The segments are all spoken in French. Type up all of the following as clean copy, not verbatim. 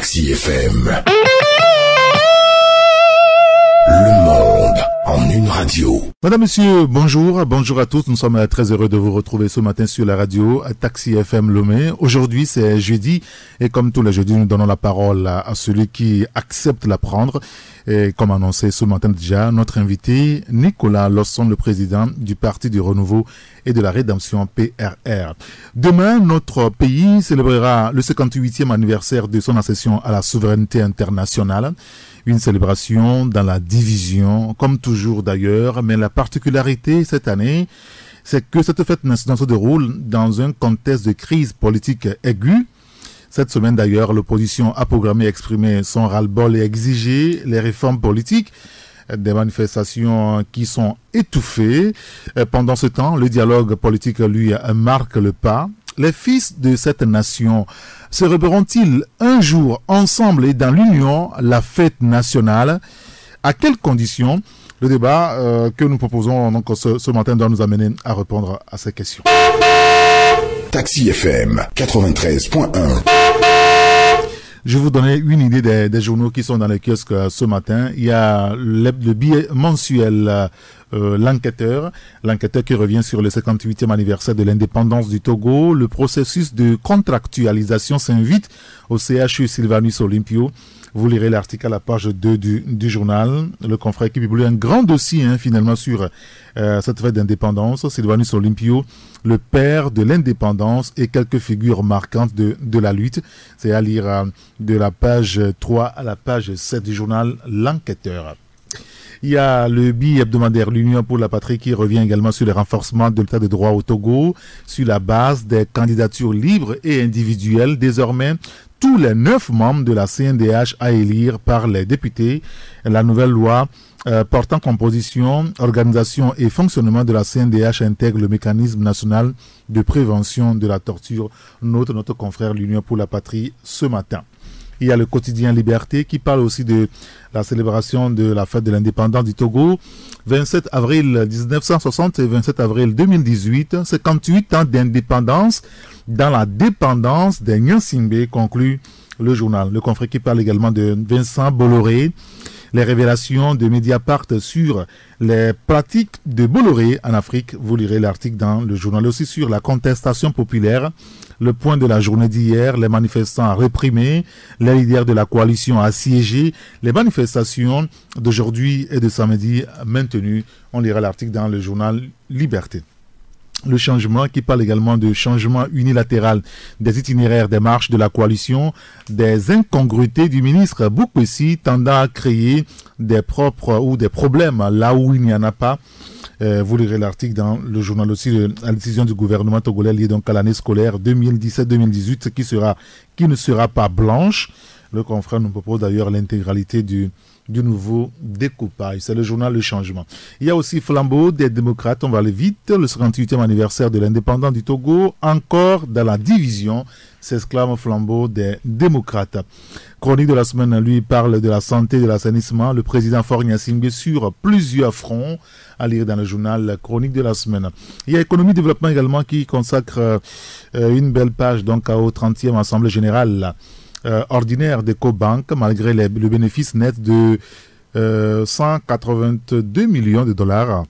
Taxi FM. Le monde en une radio. Madame, monsieur, bonjour. Bonjour à tous. Nous sommes très heureux de vous retrouver ce matin sur la radio Taxi FM Lomé. Aujourd'hui, c'est jeudi. Et comme tous les jeudis, nous donnons la parole à celui qui accepte la prendre. Et comme annoncé ce matin déjà, notre invité, Nicolas Lawson, le président du Parti du Renouveau et de la Rédemption PRR. Demain, notre pays célébrera le 58e anniversaire de son accession à la souveraineté internationale. Une célébration dans la division, comme toujours d'ailleurs, mais la particularité cette année, c'est que cette fête nationale se déroule dans un contexte de crise politique aiguë. Cette semaine d'ailleurs, l'opposition a programmé exprimer son ras-le-bol et exiger les réformes politiques, des manifestations qui sont étouffées. Pendant ce temps, le dialogue politique, lui, marque le pas. Les fils de cette nation célébreront-ils un jour ensemble et dans l'union la fête nationale? À quelles conditions? Le débat que nous proposons donc ce matin doit nous amener à répondre à ces questions. Taxi FM 93.1. Je vais vous donner une idée des journaux qui sont dans les kiosques ce matin. Il y a le billet mensuel L'Enquêteur qui revient sur le 58e anniversaire de l'indépendance du Togo. Le processus de contractualisation s'invite au CHU Sylvanus Olympio. Vous lirez l'article à la page 2 du journal. Le confrère qui publie un grand dossier finalement sur cette fête d'indépendance. Sylvanus Olympio, le père de l'indépendance et quelques figures marquantes de la lutte. C'est à lire de la page 3 à la page 7 du journal L'Enquêteur. Il y a le bi-hebdomadaire L'Union pour la patrie qui revient également sur les renforcements de l'état de droit au Togo, sur la base des candidatures libres et individuelles. Désormais, tous les 9 membres de la CNDH à élire par les députés. La nouvelle loi portant composition, organisation et fonctionnement de la CNDH intègre le mécanisme national de prévention de la torture. Note notre confrère L'Union pour la patrie ce matin. Il y a le quotidien Liberté qui parle aussi de la célébration de la fête de l'indépendance du Togo. 27 avril 1960 et 27 avril 2018, 58 ans d'indépendance dans la dépendance des Nyansimbe, conclut le journal. Le confrère qui parle également de Vincent Bolloré. Les révélations de Mediapart sur les pratiques de Bolloré en Afrique. Vous lirez l'article dans le journal. Aussi sur la contestation populaire. Le point de la journée d'hier, les manifestants réprimés, les leaders de la coalition assiégés, les manifestations d'aujourd'hui et de samedi maintenues. On lira l'article dans le journal Liberté. Le changement qui parle également de changement unilatéral des itinéraires des marches de la coalition, des incongruités du ministre Boukwesi tendant à créer des propres ou des problèmes là où il n'y en a pas. Vous lirez l'article dans le journal aussi, la décision du gouvernement togolais liée donc à l'année scolaire 2017-2018 qui ne sera pas blanche. Le confrère nous propose d'ailleurs l'intégralité du nouveau découpage. C'est le journal Le Changement. Il y a aussi Flambeau des démocrates, on va aller vite. Le 58e anniversaire de l'indépendance du Togo, encore dans la division, s'exclame Flambeau des démocrates. Chronique de la semaine, lui, parle de la santé et de l'assainissement. Le président Faure Gnassingbé sur plusieurs fronts, à lire dans le journal Chronique de la semaine. Il y a Économie et Développement également qui consacre une belle page donc au 30e Assemblée Générale ordinaire d'Ecobank, malgré le bénéfice net de 182 millions de dollars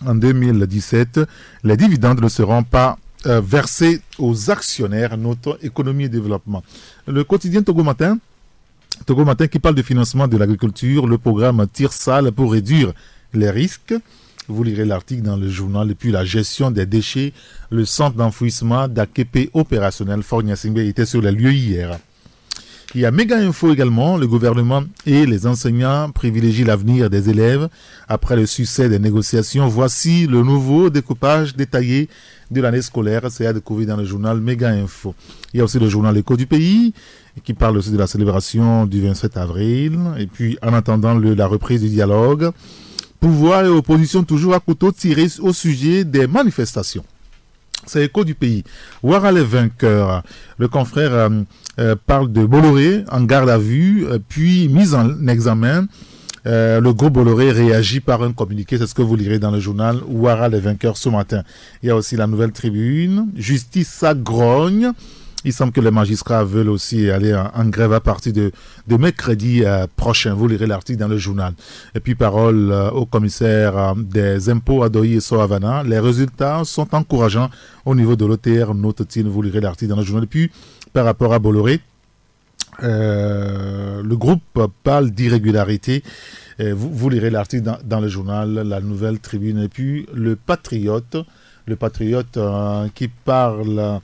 en 2017. Les dividendes ne seront pas versés aux actionnaires. Notre Économie et Développement. Le quotidien Togo Matin qui parle de financement de l'agriculture, le programme Tirsal pour réduire les risques. Vous lirez l'article dans le journal. Et puis la gestion des déchets, le centre d'enfouissement d'Akepe opérationnel. Faure Gnassingbé était sur les lieux hier. Il y a Méga Info également. Le gouvernement et les enseignants privilégient l'avenir des élèves après le succès des négociations. Voici le nouveau découpage détaillé de l'année scolaire. C'est à découvrir dans le journal Méga Info. Il y a aussi le journal Écho du pays qui parle aussi de la célébration du 27 avril. Et puis en attendant la reprise du dialogue, pouvoir et opposition toujours à couteau tiré au sujet des manifestations. C'est Écho du pays. Ouattara les vainqueurs. Le confrère parle de Bolloré en garde à vue, puis mise en examen. Le groupe Bolloré réagit par un communiqué. C'est ce que vous lirez dans le journal Ouattara les vainqueurs ce matin. Il y a aussi la Nouvelle Tribune. Justice ça grogne. Il semble que les magistrats veulent aussi aller en grève à partir de mercredi prochain. Vous lirez l'article dans le journal. Et puis, parole au commissaire des impôts Adoyi et Soavana. Les résultats sont encourageants au niveau de l'OTR, note-t-il. Vous lirez l'article dans le journal. Et puis, par rapport à Bolloré, le groupe parle d'irrégularité. Vous lirez l'article dans le journal, la Nouvelle Tribune. Et puis, le Patriote qui parle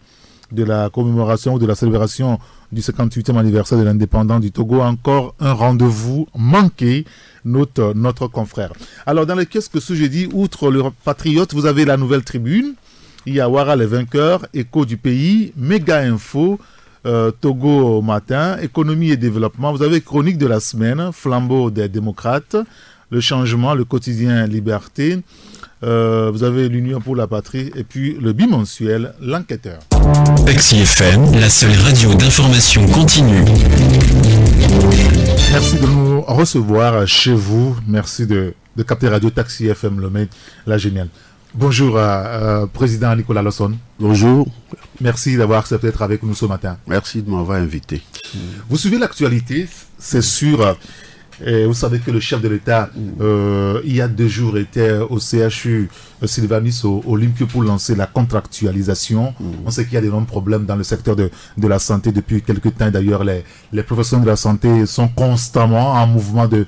de la commémoration ou de la célébration du 58e anniversaire de l'indépendance du Togo. Encore un rendez-vous manqué, note notre confrère. Alors, dans les kiosques ce jeudi, outre le Patriote, vous avez la Nouvelle Tribune, il y a Ouara les vainqueurs, Écho du pays, Méga Info, Togo au matin, Économie et développement. Vous avez Chronique de la semaine, Flambeau des démocrates, Le changement, Le quotidien Liberté. Vous avez l'Union pour la patrie et puis le bimensuel, L'enquêteur. Taxi FM, la seule radio d'information continue. Merci de nous recevoir chez vous. Merci de capter Radio Taxi FM Lomé, la géniale. Bonjour, Président Nicolas Lawson. Bonjour. Merci d'avoir accepté d'être avec nous ce matin. Merci de m'avoir invité. Vous suivez l'actualité, c'est sûr. Et vous savez que le chef de l'État, il y a 2 jours, était au CHU Sylvanus Olympio pour lancer la contractualisation. On sait qu'il y a d'énormes problèmes dans le secteur de la santé depuis quelques temps. D'ailleurs, les professionnels de la santé sont constamment en mouvement de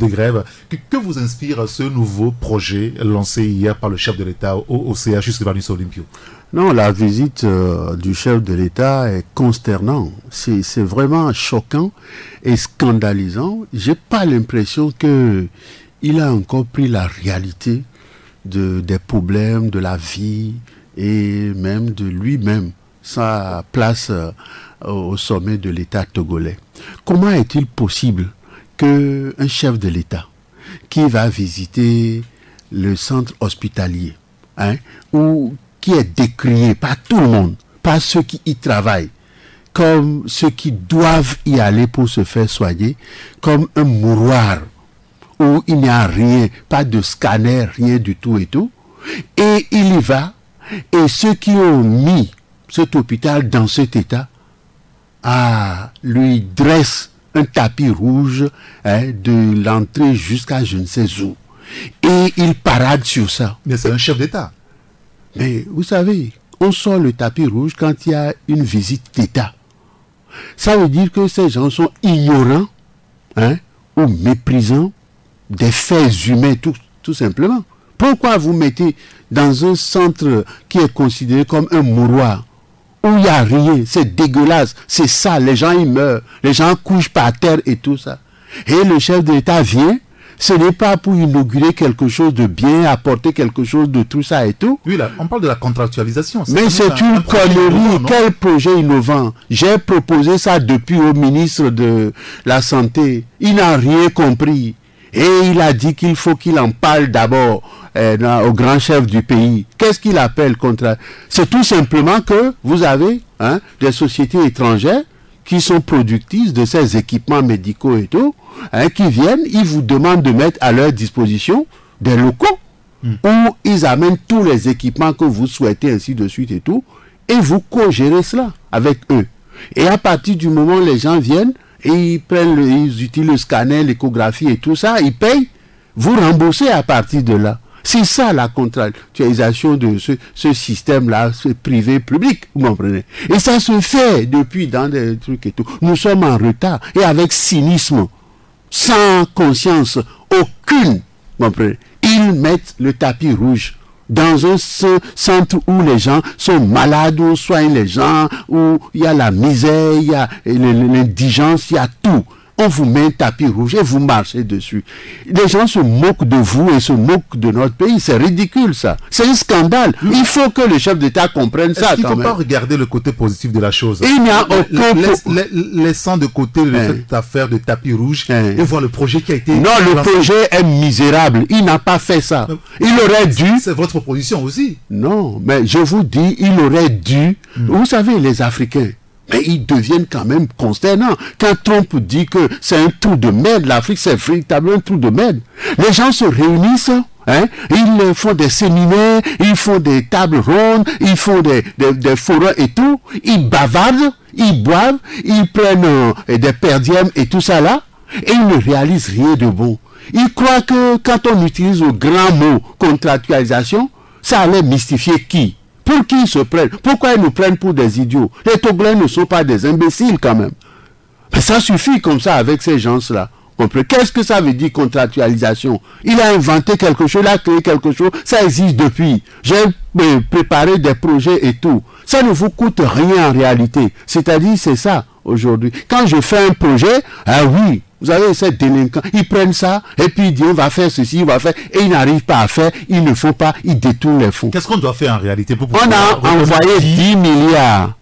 grève. Que vous inspire ce nouveau projet lancé hier par le chef de l'État au CHU Sylvanus Olympio? Non, la visite du chef de l'État est consternante. C'est vraiment choquant et scandalisant. J'ai pas l'impression que il a encore pris la réalité des problèmes de la vie et même de lui-même, sa place au sommet de l'État togolais. Comment est-il possible qu'un chef de l'État qui va visiter le centre hospitalier, ou qui est décrié par tout le monde, par ceux qui y travaillent, comme ceux qui doivent y aller pour se faire soigner, comme un mouroir où il n'y a rien, pas de scanner, rien du tout et tout. Et il y va, et ceux qui ont mis cet hôpital dans cet état, lui dressent un tapis rouge de l'entrée jusqu'à je ne sais où. Et il parade sur ça. Mais c'est un chef d'État. Mais vous savez, on sort le tapis rouge quand il y a une visite d'État. Ça veut dire que ces gens sont ignorants ou méprisants des faits humains, tout simplement. Pourquoi vous mettez dans un centre qui est considéré comme un mouroir, où il n'y a rien, c'est dégueulasse, c'est ça, les gens ils meurent, les gens couchent par terre et tout ça. Et le chef de l'État vient. Ce n'est pas pour inaugurer quelque chose de bien, apporter quelque chose de tout ça et tout. Oui, là, on parle de la contractualisation. Mais c'est une connerie. Quel projet innovant? J'ai proposé ça depuis au ministre de la Santé. Il n'a rien compris. Et il a dit qu'il faut qu'il en parle d'abord au grand chef du pays. Qu'est-ce qu'il appelle contre? C'est tout simplement que vous avez des sociétés étrangères qui sont productrices de ces équipements médicaux et tout, qui viennent, ils vous demandent de mettre à leur disposition des locaux où ils amènent tous les équipements que vous souhaitez, ainsi de suite et tout, et vous co-gérez cela avec eux. Et à partir du moment où les gens viennent, et ils utilisent le scanner, l'échographie et tout ça, ils payent, vous remboursez à partir de là. C'est ça la contractualisation de ce système-là, ce privé-public, vous comprenez. Et ça se fait depuis dans des trucs et tout. Nous sommes en retard et avec cynisme, sans conscience aucune, vous comprenez. Ils mettent le tapis rouge dans un centre où les gens sont malades, où on soigne les gens, où il y a la misère, il y a l'indigence, il y a tout. On vous met un tapis rouge et vous marchez dessus. Les gens se moquent de vous et se moquent de notre pays. C'est ridicule, ça. C'est un scandale. Il faut que le chef d'État comprenne ça. Il ne faut pas regarder le côté positif de la chose. Il n'y a aucun... Laissant de côté cette affaire de tapis rouge et voir le projet qui a été... Non, le projet est misérable. Il n'a pas fait ça. Il aurait dû... C'est votre proposition aussi. Non, mais je vous dis, il aurait dû... Vous savez, les Africains, mais ils deviennent quand même consternants. Quand Trump dit que c'est un trou de merde, l'Afrique c'est véritablement un trou de merde. Les gens se réunissent Hein? Ils font des séminaires, ils font des tables rondes, ils font des forums et tout. Ils bavardent, ils boivent, ils prennent des perdièmes et tout ça là. Et ils ne réalisent rien de bon. Ils croient que quand on utilise le grand mot contractualisation, ça allait mystifier qui? Pour qui ils se prennent? Pourquoi ils nous prennent pour des idiots? Les Togolais ne sont pas des imbéciles quand même. Mais ça suffit comme ça avec ces gens-là. Qu'est-ce que ça veut dire contractualisation? Il a inventé quelque chose, il a créé quelque chose, ça existe depuis. J'ai préparé des projets et tout. Ça ne vous coûte rien en réalité. C'est-à-dire, c'est ça aujourd'hui. Quand je fais un projet, ah oui, vous avez ces délinquants, ils prennent ça et puis ils disent on va faire ceci, on va faire, et ils n'arrivent pas à faire, ils ne font pas, ils détournent les fonds. Qu'est-ce qu'on doit faire en réalité pour On a envoyé 10 milliards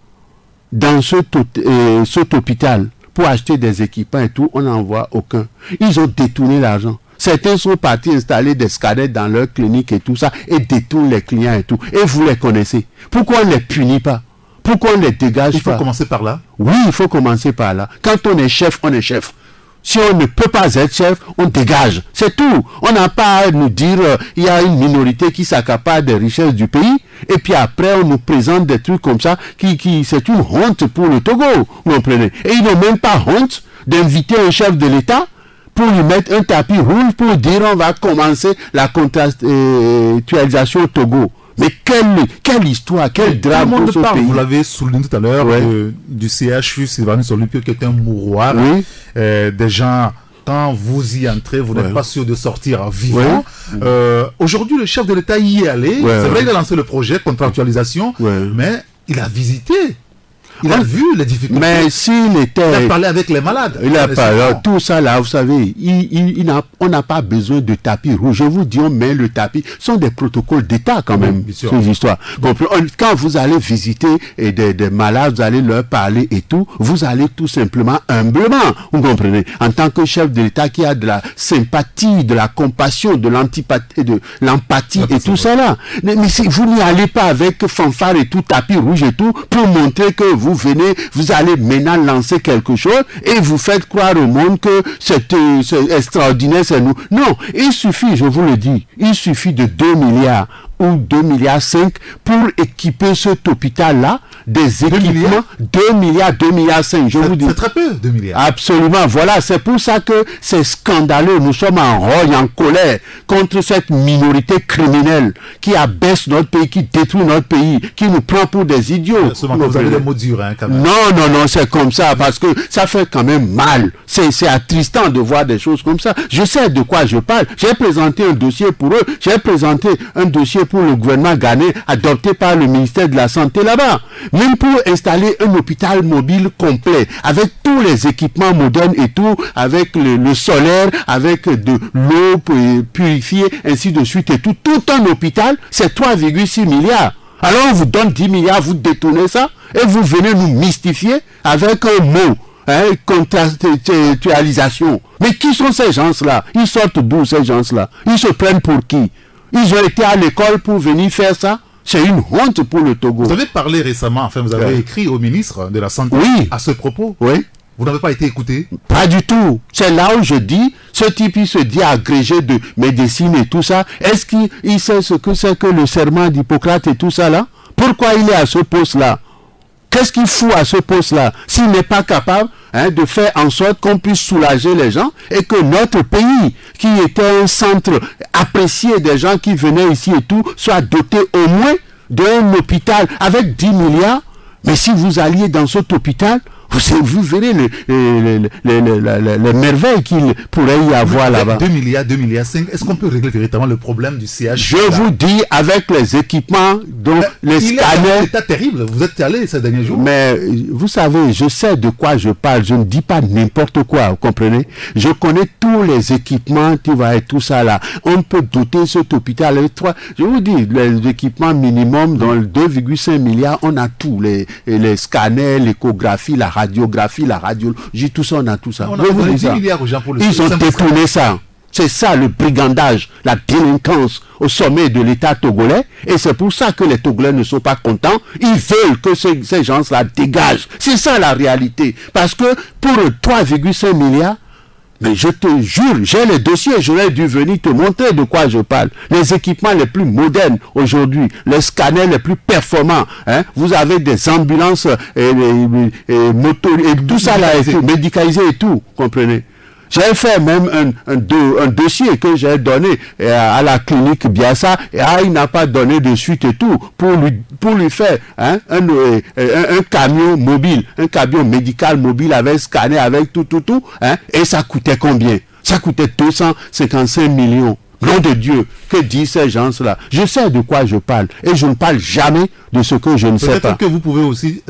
dans cet hôpital pour acheter des équipements et tout, on n'en voit aucun. Ils ont détourné l'argent. Certains sont partis installer des scanners dans leur clinique et tout ça et détournent les clients et tout. Et vous les connaissez. Pourquoi on ne les punit pas? Pourquoi on ne les dégage pas? Il faut commencer par là. Oui, il faut commencer par là. Quand on est chef, on est chef. Si on ne peut pas être chef, on dégage. C'est tout. On n'a pas à nous dire il y a une minorité qui s'accapare des richesses du pays. Et puis après, on nous présente des trucs comme ça qui c'est une honte pour le Togo. Vous comprenez? Et ils n'ont même pas honte d'inviter un chef de l'État pour lui mettre un tapis rouge pour dire on va commencer la contractualisation au Togo. Mais quelle histoire, quel drame pour ce pays. Vous l'avez souligné tout à l'heure, du CHU Sylvanus Olympio qui est un mouroir. Oui. Des gens, quand vous y entrez, vous n'êtes pas sûr de sortir vivant. Aujourd'hui, le chef de l'État y est allé. C'est vrai qu'il a lancé le projet contractualisation, mais il a visité. Il a vu les difficultés. Mais s'il était... Il a parlé avec les malades. Il a parlé. Tout ça là, vous savez, on n'a pas besoin de tapis rouge. Je vous dis, on met le tapis. Ce sont des protocoles d'État quand même, ces histoires. Quand vous allez visiter des malades, vous allez leur parler et tout, vous allez tout simplement humblement, vous comprenez, en tant que chef de l'État qui a de la sympathie, de la compassion, de l'antipathie, de l'empathie et tout ça là. Mais si vous n'y allez pas avec fanfare et tout, tapis rouge et tout, pour montrer que vous venez, vous allez maintenant lancer quelque chose et vous faites croire au monde que c'est extraordinaire, c'est nous. Non, il suffit, je vous le dis, il suffit de 2 milliards ou 2 milliards 5 pour équiper cet hôpital-là des équipements. 2 milliards, 2 milliards 5, je vous dis. C'est très peu, 2 milliards. Absolument, voilà, c'est pour ça que c'est scandaleux. Nous sommes en rogne, en colère contre cette minorité criminelle qui abaisse notre pays, qui détruit notre pays, qui nous prend pour des idiots. Vous avez des mots durs, hein, quand même. Non, c'est comme ça, parce que ça fait quand même mal. C'est attristant de voir des choses comme ça. Je sais de quoi je parle. J'ai présenté un dossier pour eux. J'ai présenté un dossier pour le gouvernement ghanéen adopté par le ministère de la Santé là-bas. Même pour installer un hôpital mobile complet, avec tous les équipements modernes et tout, avec le solaire, avec de l'eau purifiée, ainsi de suite et tout. Tout un hôpital, c'est 3,6 milliards. Alors on vous donne 10 milliards, vous détournez ça, et vous venez nous mystifier avec un mot, contractualisation. Mais qui sont ces gens-là? Ils sortent d'où ces gens-là? Ils se prennent pour qui? Ils ont été à l'école pour venir faire ça? C'est une honte pour le Togo. Vous avez parlé récemment, enfin vous avez écrit au ministre de la Santé à ce propos. Oui. Vous n'avez pas été écouté? Pas du tout. C'est là où je dis, ce type il se dit agrégé de médecine et tout ça. Est-ce qu'il sait ce que c'est que le serment d'Hippocrate et tout ça là? Pourquoi il est à ce poste-là? Qu'est-ce qu'il fout à ce poste-là s'il n'est pas capable de faire en sorte qu'on puisse soulager les gens et que notre pays, qui était un centre apprécié des gens qui venaient ici et tout, soit doté au moins d'un hôpital avec 10 milliards? Mais si vous alliez dans cet hôpital, vous verrez les merveilles qu'il pourrait y avoir là-bas. 2 milliards, 2 milliards 5, est-ce qu'on peut régler véritablement le problème du CH? Je vous dis, avec les équipements, donc les scanners... C'est terrible, vous êtes allé ces derniers jours. Mais vous savez, je sais de quoi je parle, je ne dis pas n'importe quoi, vous comprenez? Je connais tous les équipements qui vont être tout ça là. On peut doter cet hôpital avec 3... Je vous dis, les équipements minimum dans le 2,5 milliards, on a tout. Les scanners, l'échographie, la radiographie, la radiologie, tout ça, on a tout ça. On a 10 milliards aux gens pour le Ils ont détourné ça. C'est ça le brigandage, la délinquance au sommet de l'État togolais. Et c'est pour ça que les Togolais ne sont pas contents. Ils veulent que ces gens-là dégagent. C'est ça la réalité. Parce que pour 3,5 milliards, Mais je te jure, j'ai les dossiers, j'aurais dû venir te montrer de quoi je parle. Les équipements les plus modernes aujourd'hui, les scanners les plus performants. Hein? Vous avez des ambulances motos et tout ça là, médicalisé et tout, comprenez? J'ai fait même un dossier que j'ai donné à la clinique Biassa, et il n'a pas donné de suite et tout, pour lui faire un camion mobile, un camion médical mobile avec scanner, avec tout, hein, et ça coûtait combien? Ça coûtait 255 millions. Nom de Dieu, que disent ces gens-là? Je sais de quoi je parle, et je ne parle jamais de ce que je ne sais pas. Peut-être que vous pouvez aussi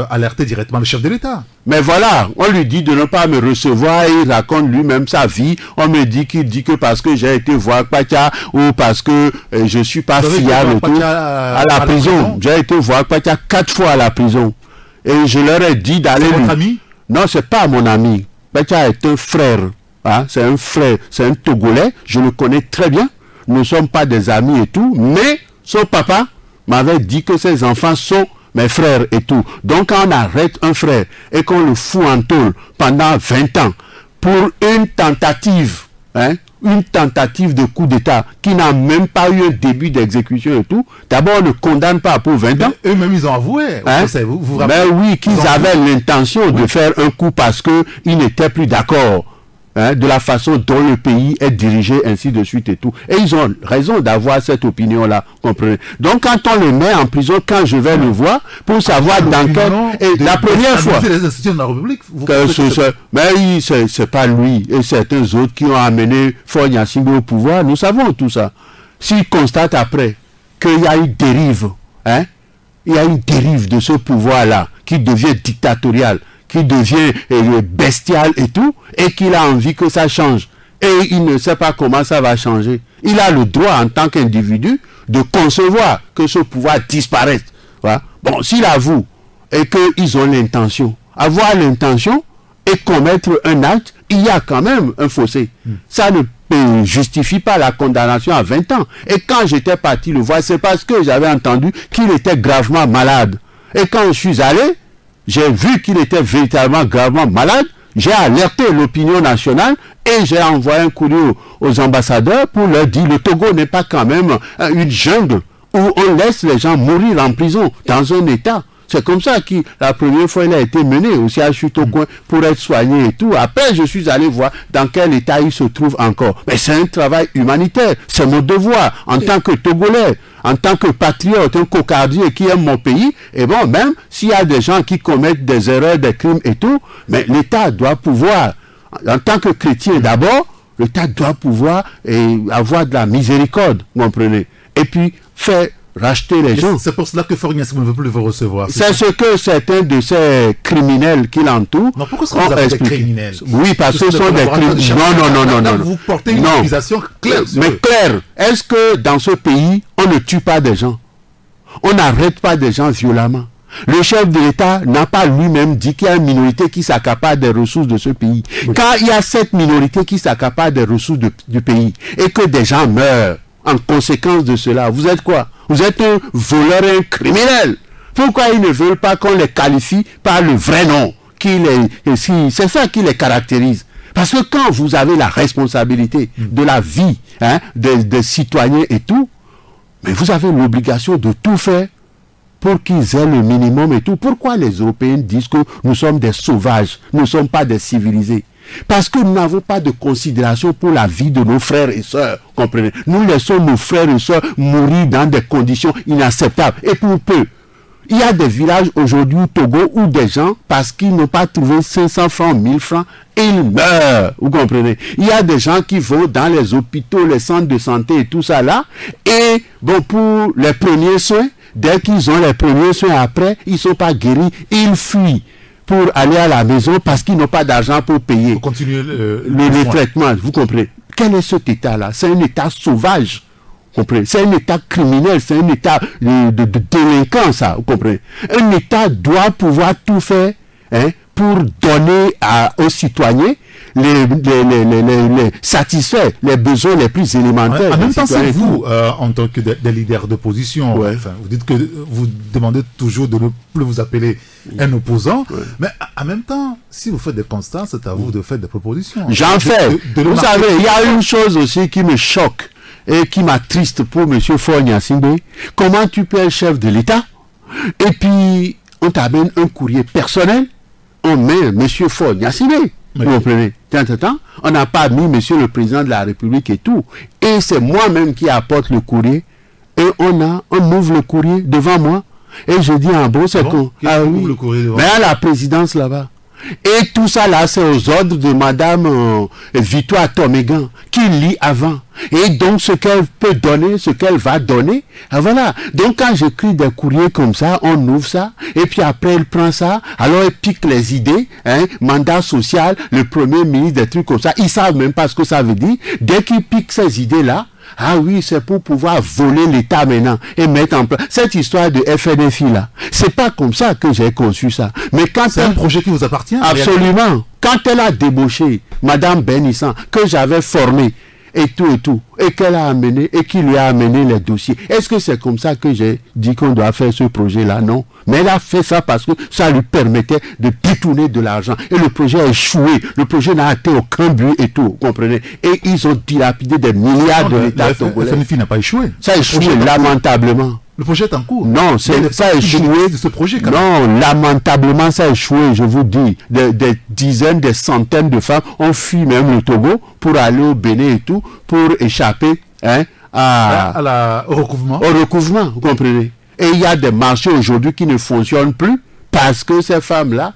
alerter directement le chef de l'État. Mais voilà, on lui dit de ne pas me recevoir, et il raconte lui-même sa vie. On me dit qu'il dit que parce que j'ai été voir Kwacha, ou parce que je suis pas fiable à la prison. J'ai été voir Kwacha 4 fois à la prison. Et je leur ai dit d'aller... C'est votre ami? Non, c'est pas mon ami. Kwacha est un frère. Hein? C'est un frère, c'est un Togolais. Je le connais très bien. Nous ne sommes pas des amis et tout. Mais son papa m'avait dit que ses enfants sont mes frères et tout. Donc quand on arrête un frère et qu'on le fout en tôle pendant 20 ans pour une tentative, hein, une tentative de coup d'État qui n'a même pas eu un début d'exécution et tout, d'abord on ne condamne pas pour 20 ans. Eux-mêmes ils ont avoué. Hein? Vous mais oui, qu'ils avaient l'intention de faire un coup parce qu'ils n'étaient plus d'accord. Hein, de la façon dont le pays est dirigé, ainsi de suite et tout. Et ils ont raison d'avoir cette opinion-là, comprenez. Donc quand on le met en prison, quand je vais le voir, pour savoir dans quel... Et la première fois... les institutions de la République, mais c'est pas lui et certains autres qui ont amené Faure Gnassingbé au pouvoir, nous savons tout ça. S'ils constatent après qu'il y a une dérive, hein, il y a une dérive de ce pouvoir-là qui devient dictatorial, qui devient bestial et tout, et qu'il a envie que ça change. Et il ne sait pas comment ça va changer. Il a le droit, en tant qu'individu, de concevoir que ce pouvoir disparaisse. Voilà. Bon, s'il avoue et qu'ils ont l'intention, avoir l'intention et commettre un acte, il y a quand même un fossé. Ça ne justifie pas la condamnation à 20 ans. Et quand j'étais parti le voir, c'est parce que j'avais entendu qu'il était gravement malade. Et quand je suis allé, j'ai vu qu'il était véritablement gravement malade, j'ai alerté l'opinion nationale et j'ai envoyé un courrier aux ambassadeurs pour leur dire le Togo n'est pas quand même une jungle où on laisse les gens mourir en prison dans un état. C'est comme ça que la première fois il a été mené aussi à Chute-au-Coin pour être soigné et tout. Après je suis allé voir dans quel état il se trouve encore. Mais c'est un travail humanitaire, c'est mon devoir en tant que Togolais, en tant que patriote, un cocardier qui aime mon pays. Et bon, même s'il y a des gens qui commettent des erreurs, des crimes et tout, mais l'État doit pouvoir, en tant que chrétien d'abord, l'État doit pouvoir avoir de la miséricorde, vous comprenez, et puis faire racheter les gens. C'est pour cela que Faure Gnassingbé ne veut plus vous recevoir. C'est ce que certains de ces criminels qui l'entourent ont expliqué. Des criminels? Oui, parce que ce sont des criminels. Non. Vous portez une accusation claire. Mais claire, est-ce que dans ce pays, on ne tue pas des gens? On n'arrête pas des gens violemment? Le chef de l'État n'a pas lui-même dit qu'il y a une minorité qui s'accapare des ressources de ce pays. Oui. Quand il y a cette minorité qui s'accapare des ressources du pays et que des gens meurent en conséquence de cela, vous êtes quoi? Vous êtes un voleur et un criminel. Pourquoi ils ne veulent pas qu'on les qualifie par le vrai nom? C'est ça qui les caractérise. Parce que quand vous avez la responsabilité de la vie, hein, des citoyens et tout, mais vous avez l'obligation de tout faire pour qu'ils aient le minimum et tout. Pourquoi les Européens disent que nous sommes des sauvages, nous ne sommes pas des civilisés? Parce que nous n'avons pas de considération pour la vie de nos frères et sœurs, comprenez? Nous laissons nos frères et sœurs mourir dans des conditions inacceptables. Et pour peu, il y a des villages aujourd'hui au Togo où des gens, parce qu'ils n'ont pas trouvé 500 francs, 1000 francs, ils meurent, vous comprenez? Il y a des gens qui vont dans les hôpitaux, les centres de santé et tout ça là, et bon, pour les premiers soins, dès qu'ils ont les premiers soins après, ils ne sont pas guéris, ils fuient pour aller à la maison parce qu'ils n'ont pas d'argent pour payer. Pour continuer le traitement, vous comprenez? Quel est cet état-là? C'est un état sauvage, vous comprenez? C'est un état criminel, c'est un état de délinquance, ça, vous comprenez? Un état doit pouvoir tout faire, hein, pour donner aux citoyens les satisfaire les besoins les plus élémentaires. En même temps, c'est vous, en tant que des leaders d'opposition, enfin, vous dites que vous demandez toujours de ne plus vous appeler un opposant, mais en même temps, si vous faites des constats, c'est à vous de faire des propositions. J'en fais. Vous savez, il y a une chose aussi qui me choque et qui m'attriste pour M. Faure Gnassingbé. Comment tu peux être chef de l'État et puis on t'amène un courrier personnel, on met M. Faure Gnassingbé. Vous comprenez? On n'a pas mis Monsieur le Président de la République et tout. Et c'est moi-même qui apporte le courrier. Et on ouvre le courrier devant moi. Et je dis en beau, c'est con. Ah oui. Mais à la présidence là-bas. Et tout ça là, c'est aux ordres de Madame Victoire Tomégan qui lit avant. Et donc ce qu'elle peut donner, ce qu'elle va donner, voilà. Donc quand j'écris des courriers comme ça, on ouvre ça, et puis après elle prend ça, alors elle pique les idées, mandat social, le premier ministre, des trucs comme ça, ils savent même pas ce que ça veut dire. Dès qu'ils piquent ces idées-là, ah oui, c'est pour pouvoir voler l'État maintenant et mettre en place cette histoire de FNFI là. C'est pas comme ça que j'ai conçu ça. Mais quand c'est un projet qui vous appartient. Absolument. Quand elle a débauché Madame Bénissan, que j'avais formée et tout, et qu'elle a amené, et qui lui a amené les dossiers. Est-ce que c'est comme ça que j'ai dit qu'on doit faire ce projet-là? Non. Mais elle a fait ça parce que ça lui permettait de détourner de l'argent. Et le projet a échoué. Le projet n'a atteint aucun but et tout. Vous comprenez? Et ils ont dilapidé des milliards de l'État togolais. Le FNFI n'a pas échoué. Ça a échoué lamentablement. Le projet est en cours. Non, ça a échoué. De ce projet, non, lamentablement, ça a échoué, je vous dis. Des dizaines, des centaines de femmes ont fui même le Togo pour aller au Bénin et tout, pour échapper au recouvrement. Au recouvrement, vous comprenez. Et il y a des marchés aujourd'hui qui ne fonctionnent plus parce que ces femmes-là,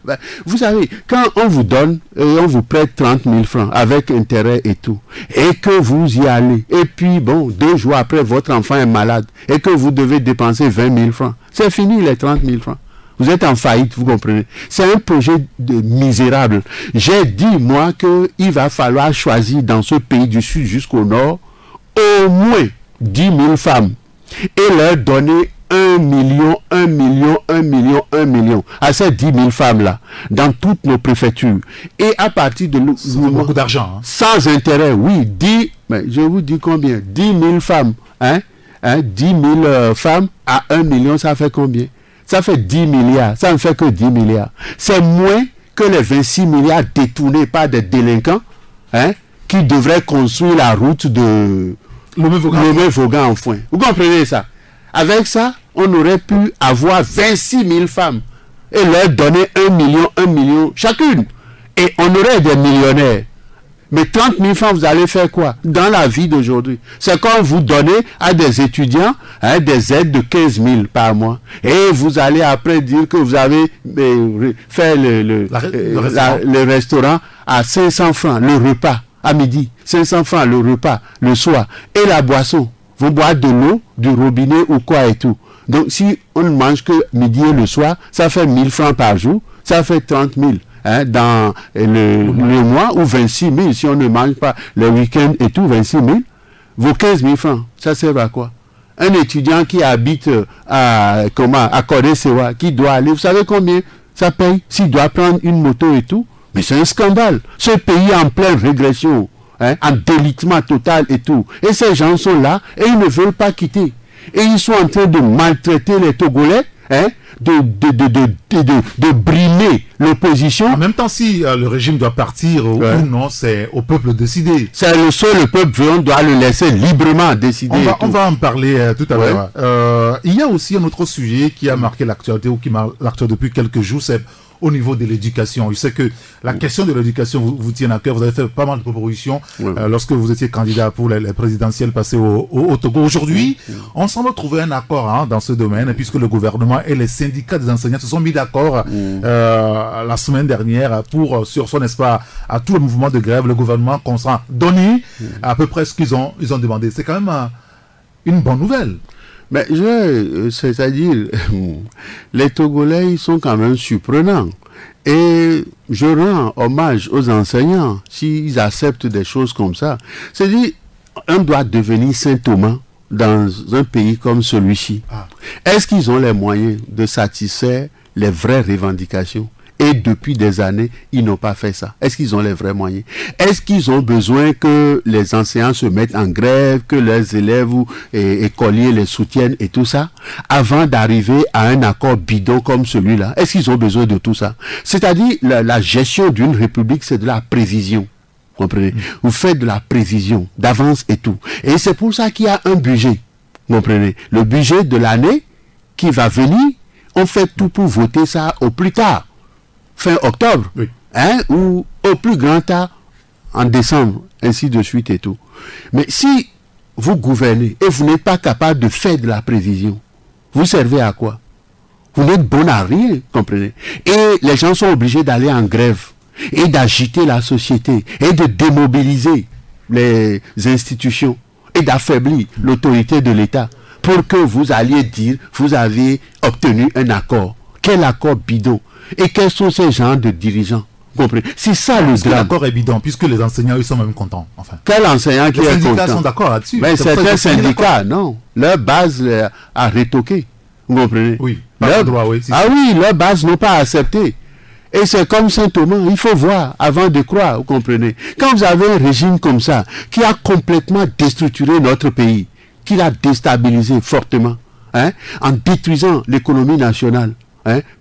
vous savez, quand on vous donne, on vous prête 30 000 francs avec intérêt et tout, et que vous y allez, et puis bon, 2 jours après, votre enfant est malade, et que vous devez dépenser 20 000 francs, c'est fini les 30 000 francs. Vous êtes en faillite, vous comprenez. C'est un projet misérable. J'ai dit, moi, qu'il va falloir choisir dans ce pays du sud jusqu'au nord, au moins 10 000 femmes, et leur donner 1 million à ces 10 000 femmes-là, dans toutes nos préfectures. Et à partir de nous... beaucoup d'argent. Sans intérêt, oui. Mais je vous dis combien? 10 000 femmes. 10 000 femmes à 1 million, ça fait combien? Ça fait 10 milliards. Ça ne fait que 10 milliards. C'est moins que les 26 milliards détournés par des délinquants qui devraient construire la route de Lomé-Vaughan en foin. Vous comprenez ça? Avec ça, on aurait pu avoir 26 000 femmes et leur donner 1 million chacune. Et on aurait des millionnaires. Mais 30 000 francs, vous allez faire quoi dans la vie d'aujourd'hui? C'est quand vous donnez à des étudiants des aides de 15 000 par mois. Et vous allez après dire que vous avez fait le restaurant à 500 francs, le repas à midi. 500 francs le repas le soir. Et la boisson. Vous boire de l'eau, du robinet ou quoi et tout. Donc, si on ne mange que midi et le soir, ça fait 1 000 francs par jour, ça fait 30 000 dans le mois, ou 26 000 si on ne mange pas le week-end et tout, 26 000. Vos 15 000 francs, ça sert à quoi? Un étudiant qui habite à Kodé-Sewa, qui doit aller, vous savez combien ça paye s'il doit prendre une moto et tout? Mais c'est un scandale. Ce pays est en pleine régression. En délitement total et tout. Et ces gens sont là et ils ne veulent pas quitter. Et ils sont en train de maltraiter les Togolais, de brimer l'opposition. En même temps, si le régime doit partir ou non, c'est au peuple de décider. C'est le peuple, on doit le laisser librement décider. On va en parler tout à l'heure. Il y a aussi un autre sujet qui a marqué l'actualité ou qui marque l'actualité depuis quelques jours, c'est au niveau de l'éducation. Je sais que la question de l'éducation vous tient à cœur. Vous avez fait pas mal de propositions lorsque vous étiez candidat pour les présidentielles passées au Togo. Aujourd'hui, on semble trouver un accord dans ce domaine, puisque le gouvernement et les syndicats des enseignants se sont mis d'accord la semaine dernière sur n'est-ce pas, à tout le mouvement de grève. Le gouvernement consent donner à peu près ce qu'ils ont demandé. C'est quand même une bonne nouvelle. Mais c'est-à-dire, les Togolais, ils sont quand même surprenants. Et je rends hommage aux enseignants s'ils acceptent des choses comme ça. C'est-à-dire, on doit devenir Saint-Thomas dans un pays comme celui-ci. Est-ce qu'ils ont les moyens de satisfaire les vraies revendications? Et depuis des années, ils n'ont pas fait ça. Est-ce qu'ils ont les vrais moyens? Est-ce qu'ils ont besoin que les enseignants se mettent en grève, que leurs élèves ou écoliers les soutiennent et tout ça, avant d'arriver à un accord bidon comme celui-là? Est-ce qu'ils ont besoin de tout ça? C'est-à-dire, la gestion d'une république, c'est de la prévision. Vous comprenez? Vous faites de la prévision, d'avance et tout. Et c'est pour ça qu'il y a un budget. Vous comprenez? Le budget de l'année qui va venir, on fait tout pour voter ça au plus tard. Fin octobre, oui. Ou au plus grand tard en décembre, ainsi de suite et tout. Mais si vous gouvernez et vous n'êtes pas capable de faire de la prévision, vous servez à quoi? Vous n'êtes bon à rien, comprenez? Et les gens sont obligés d'aller en grève et d'agiter la société et de démobiliser les institutions et d'affaiblir l'autorité de l'État pour que vous alliez dire vous avez obtenu un accord. Quel accord bidon? Et quels sont ces gens de dirigeants? Vous comprenez? C'est ça le drame. L'accord est bidon, puisque les enseignants, ils sont même contents. Enfin. Quel enseignant qui est content? Les syndicats sont d'accord là-dessus. Mais certains syndicats, non. Leur base a rétoqué. Vous comprenez? Oui. Leur droit, oui. Oui, leur base n'ont pas accepté. Et c'est comme Saint Thomas, il faut voir avant de croire, vous comprenez? Quand vous avez un régime comme ça, qui a complètement déstructuré notre pays, qui l'a déstabilisé fortement, en détruisant l'économie nationale,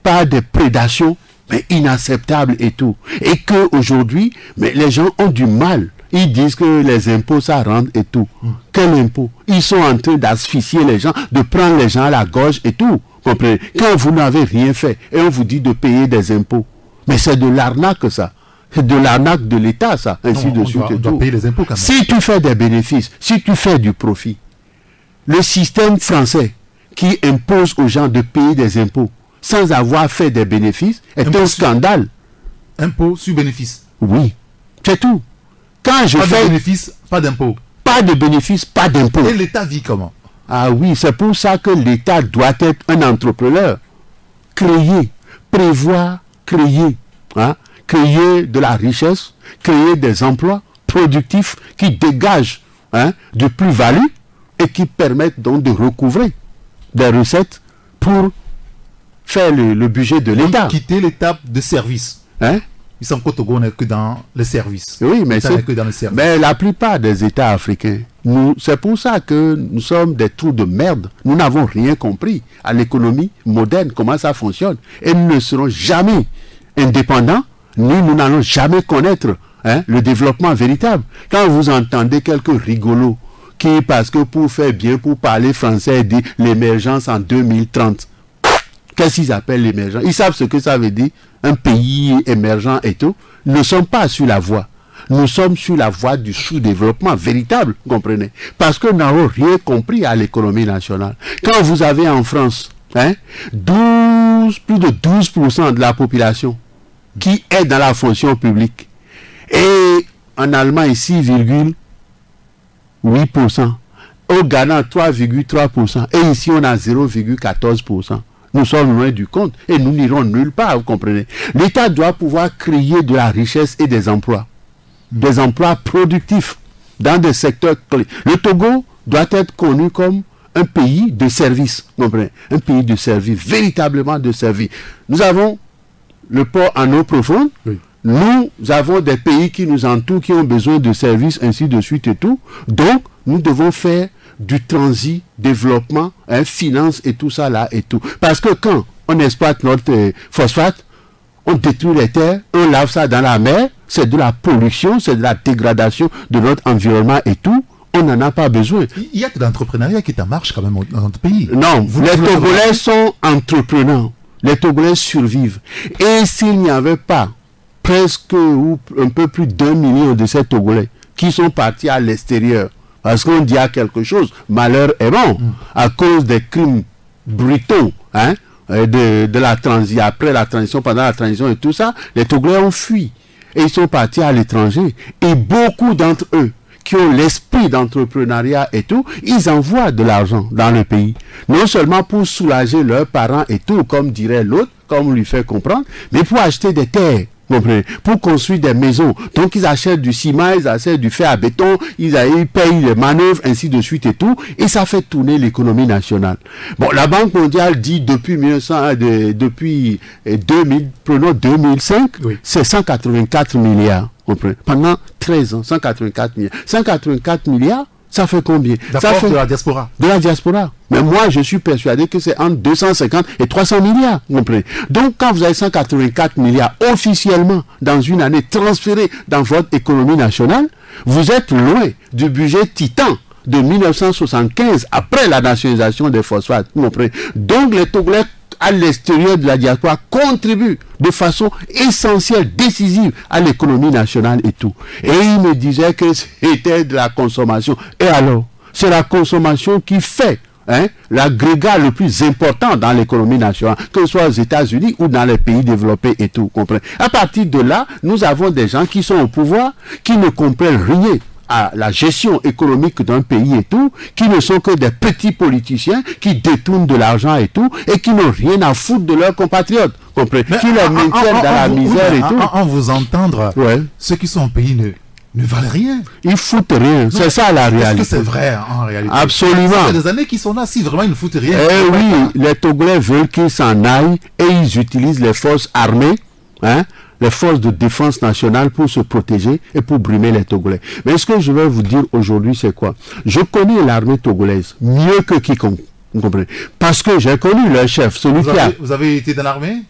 par des prédations mais inacceptables et tout. Et qu'aujourd'hui, les gens ont du mal. Ils disent que les impôts, ça rentre et tout. Quel impôt? Ils sont en train d'asphyxier les gens, de prendre les gens à la gorge et tout. Comprenez? Quand vous n'avez rien fait et on vous dit de payer des impôts. Mais c'est de l'arnaque ça. C'est de l'arnaque de l'État ça. Ainsi de suite et tout. Payer les impôts quand même. Si tu fais des bénéfices, si tu fais du profit, le système français qui impose aux gens de payer des impôts sans avoir fait des bénéfices est un scandale. Impôt sur bénéfice. Oui, c'est tout. Quand je fais de bénéfice, pas d'impôt. Pas de bénéfice, pas d'impôt. Et l'État vit comment? Ah oui, c'est pour ça que l'État doit être un entrepreneur. Créer, prévoir, créer. Créer de la richesse, créer des emplois productifs qui dégagent de plus-value et qui permettent donc de recouvrer des recettes pour faire le budget de l'État. Quitter l'étape de service. Ils sont qu'au Togo, on n'est que dans les services. Oui, mais c'est que dans les services. Mais la plupart des États africains, c'est pour ça que nous sommes des trous de merde. Nous n'avons rien compris à l'économie moderne, comment ça fonctionne. Et nous ne serons jamais indépendants, nous n'allons jamais connaître le développement véritable. Quand vous entendez quelques rigolos qui, parce que pour faire bien, pour parler français, dit l'émergence en 2030. Qu'est-ce qu'ils appellent l'émergence? Ils savent ce que ça veut dire, un pays émergent et tout. Nous ne sommes pas sur la voie. Nous sommes sur la voie du sous-développement véritable, comprenez? Parce que nous n'avons rien compris à l'économie nationale. Quand vous avez en France, plus de 12% de la population qui est dans la fonction publique, et en Allemagne 6,8%, au Ghana 3,3%, et ici on a 0,14%. Nous sommes loin du compte et nous n'irons nulle part, vous comprenez. L'État doit pouvoir créer de la richesse et des emplois productifs dans des secteurs clés. Le Togo doit être connu comme un pays de service, vous comprenez, un pays de service, véritablement de service. Nous avons le port en eau profonde, oui. Nous avons des pays qui nous entourent, qui ont besoin de services, ainsi de suite et tout. Donc, nous devons faire du transit, développement, finance et tout ça là et tout. Parce que quand on exploite notre phosphate, on détruit les terres, on lave ça dans la mer, c'est de la pollution, c'est de la dégradation de notre environnement et tout. On n'en a pas besoin. Il y a que l'entrepreneuriat qui est en marche quand même dans notre pays. Non, les Togolais sont entrepreneurs. Les Togolais survivent. Et s'il n'y avait pas presque ou un peu plus d'1 million de ces Togolais qui sont partis à l'extérieur, parce qu'on dit à quelque chose, malheur est bon, à cause des crimes brutaux, de la transition, après la transition, pendant la transition et tout ça, les Togolais ont fui. Et ils sont partis à l'étranger. Et beaucoup d'entre eux, qui ont l'esprit d'entrepreneuriat et tout, ils envoient de l'argent dans le pays. Non seulement pour soulager leurs parents et tout, comme dirait l'autre, comme on lui fait comprendre, mais pour acheter des terres, Vous comprenez? Pour construire des maisons. Donc, ils achètent du ciment, ils achètent du fer à béton, ils payent les manœuvres, ainsi de suite et tout. Et ça fait tourner l'économie nationale. Bon, la Banque mondiale dit depuis 2000, prenons 2005, oui, c'est 184 milliards. Vous comprenez? Pendant 13 ans, 184 milliards. 184 milliards, ça fait combien? Ça fait de la diaspora. De la diaspora. Mais moi, je suis persuadé que c'est entre 250 et 300 milliards. Vous comprenez? Donc, quand vous avez 184 milliards officiellement dans une année transférés dans votre économie nationale, vous êtes loin du budget titan de 1975 après la nationalisation des phosphates. Vous comprenez? Donc, les Togolais à l'extérieur de la diaspora contribuent de façon essentielle, décisive à l'économie nationale et tout. Et il me disait que c'était de la consommation. Et alors, c'est la consommation qui fait l'agrégat le plus important dans l'économie nationale, que ce soit aux États-Unis ou dans les pays développés et tout. Comprenez? À partir de là, nous avons des gens qui sont au pouvoir, qui ne comprennent rien à la gestion économique d'un pays et tout, qui ne sont que des petits politiciens qui détournent de l'argent et tout, et qui n'ont rien à foutre de leurs compatriotes, comprenez, qui les maintiennent dans la misère et tout. En vous entendre, ouais, ceux qui sont au pays ne valent rien. Ils foutent rien, c'est ça la réalité. Est-ce que c'est vrai en réalité? Absolument. Ça fait des années qu'ils sont là, si vraiment ils ne foutent rien. Eh oui, les Togolais veulent qu'ils s'en aillent et ils utilisent les forces armées, les forces de défense nationale pour se protéger et pour brimer les Togolais. Mais ce que je vais vous dire aujourd'hui, c'est quoi? Je connais l'armée togolaise mieux que quiconque. Vous comprenez? Parce que j'ai connu leur chef, celui qui a... Vous avez été dans l'armée?